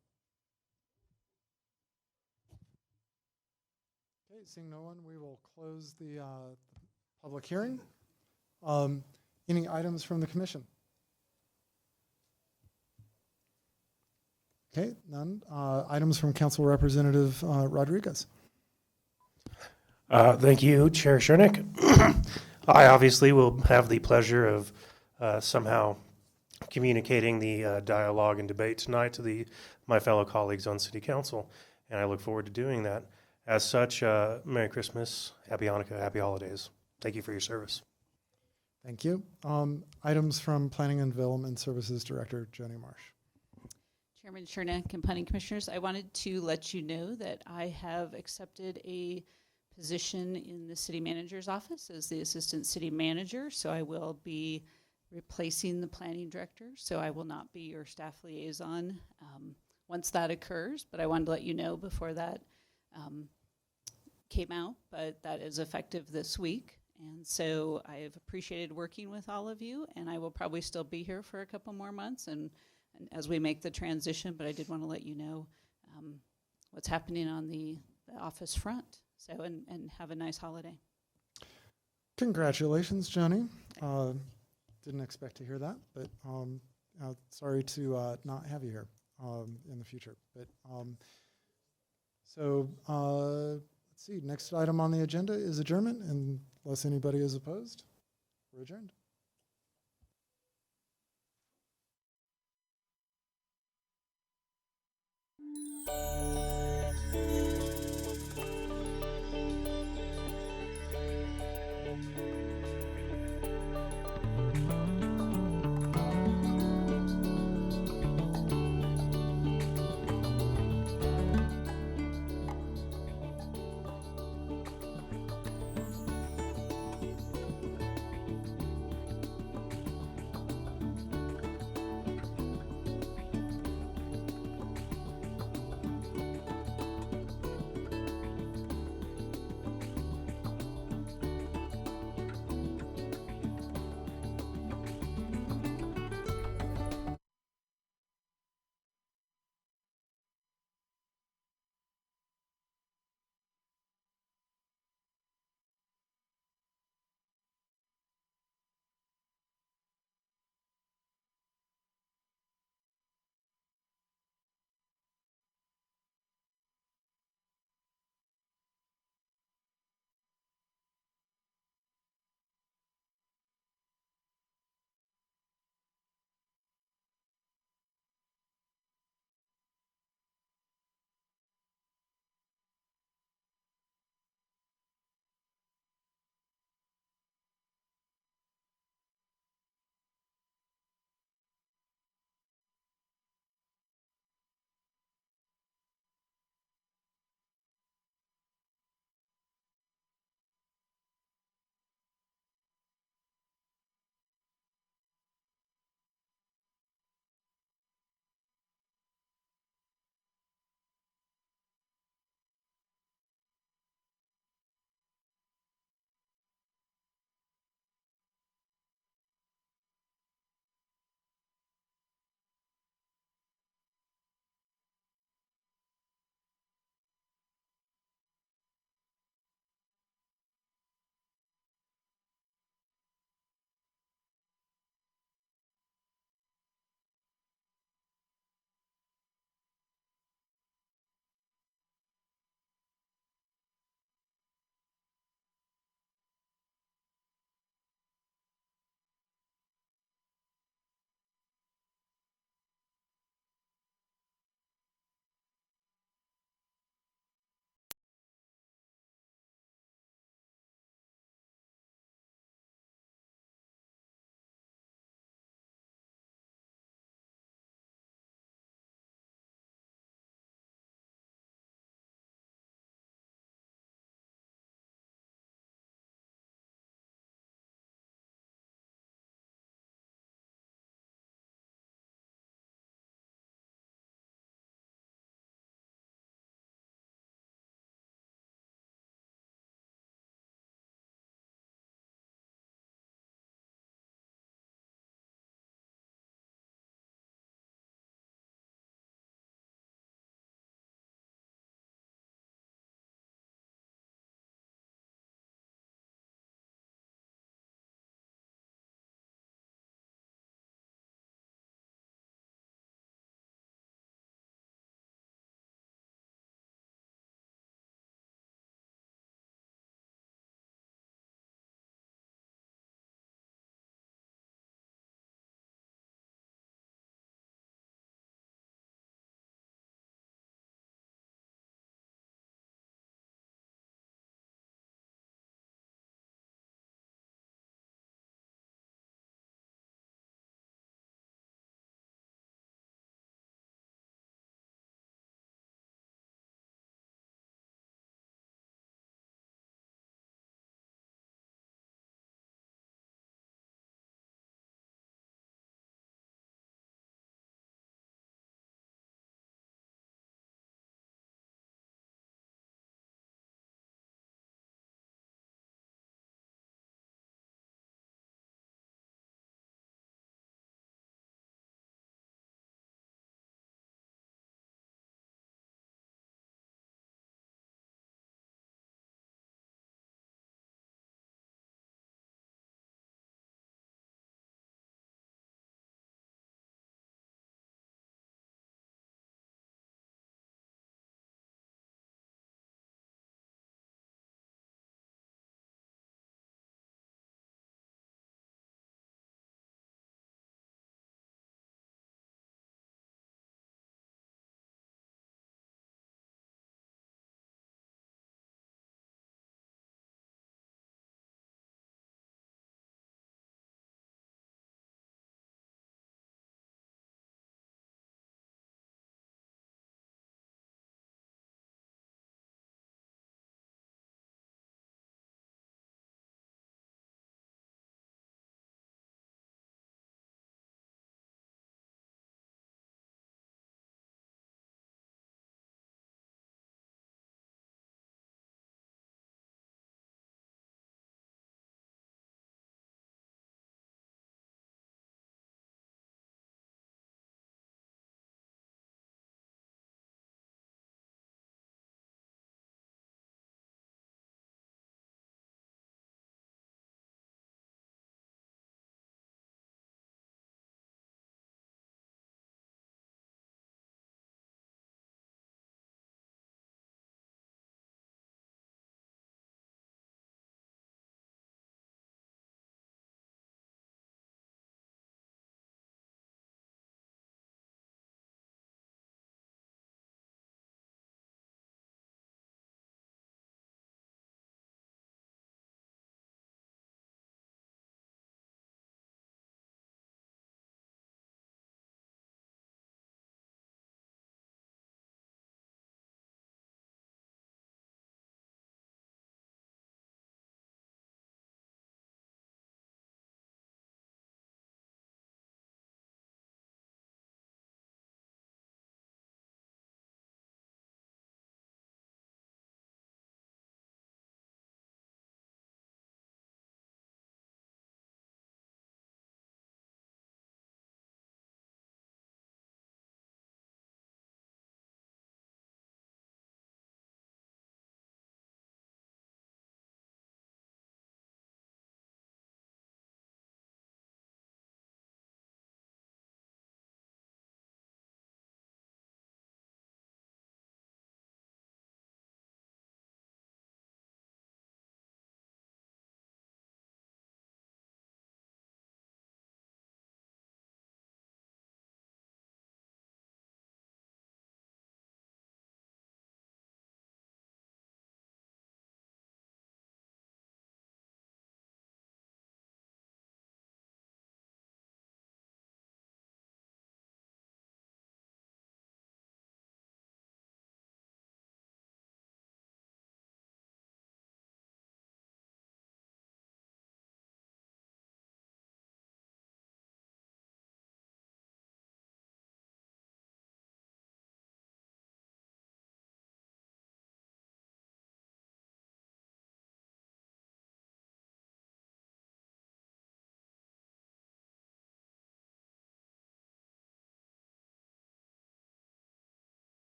Okay, seeing no one, we will close the public hearing. Any items from the commission? Okay, none. Items from Council Representative Rodriguez. Thank you, Chair Shernick. I obviously will have the pleasure of somehow communicating the dialogue and debate tonight to my fellow colleagues on City Council, and I look forward to doing that. As such, Merry Christmas, Happy Hanukkah, Happy Holidays. Thank you for your service. Thank you. Items from Planning and Development Services Director Joni Marsh. Chairman Shernick and Planning Commissioners, I wanted to let you know that I have accepted a position in the city manager's office as the assistant city manager, so I will be replacing the planning director, so I will not be your staff liaison once that occurs, but I wanted to let you know before that came out, but that is effective this week. And so I have appreciated working with all of you, and I will probably still be here for a couple more months and as we make the transition, but I did want to let you know what's happening on the office front. So, and have a nice holiday. Congratulations, Joni. Didn't expect to hear that, but sorry to not have you here in the future. But So, let's see, next item on the agenda is adjournment, unless anybody is opposed. We're adjourned.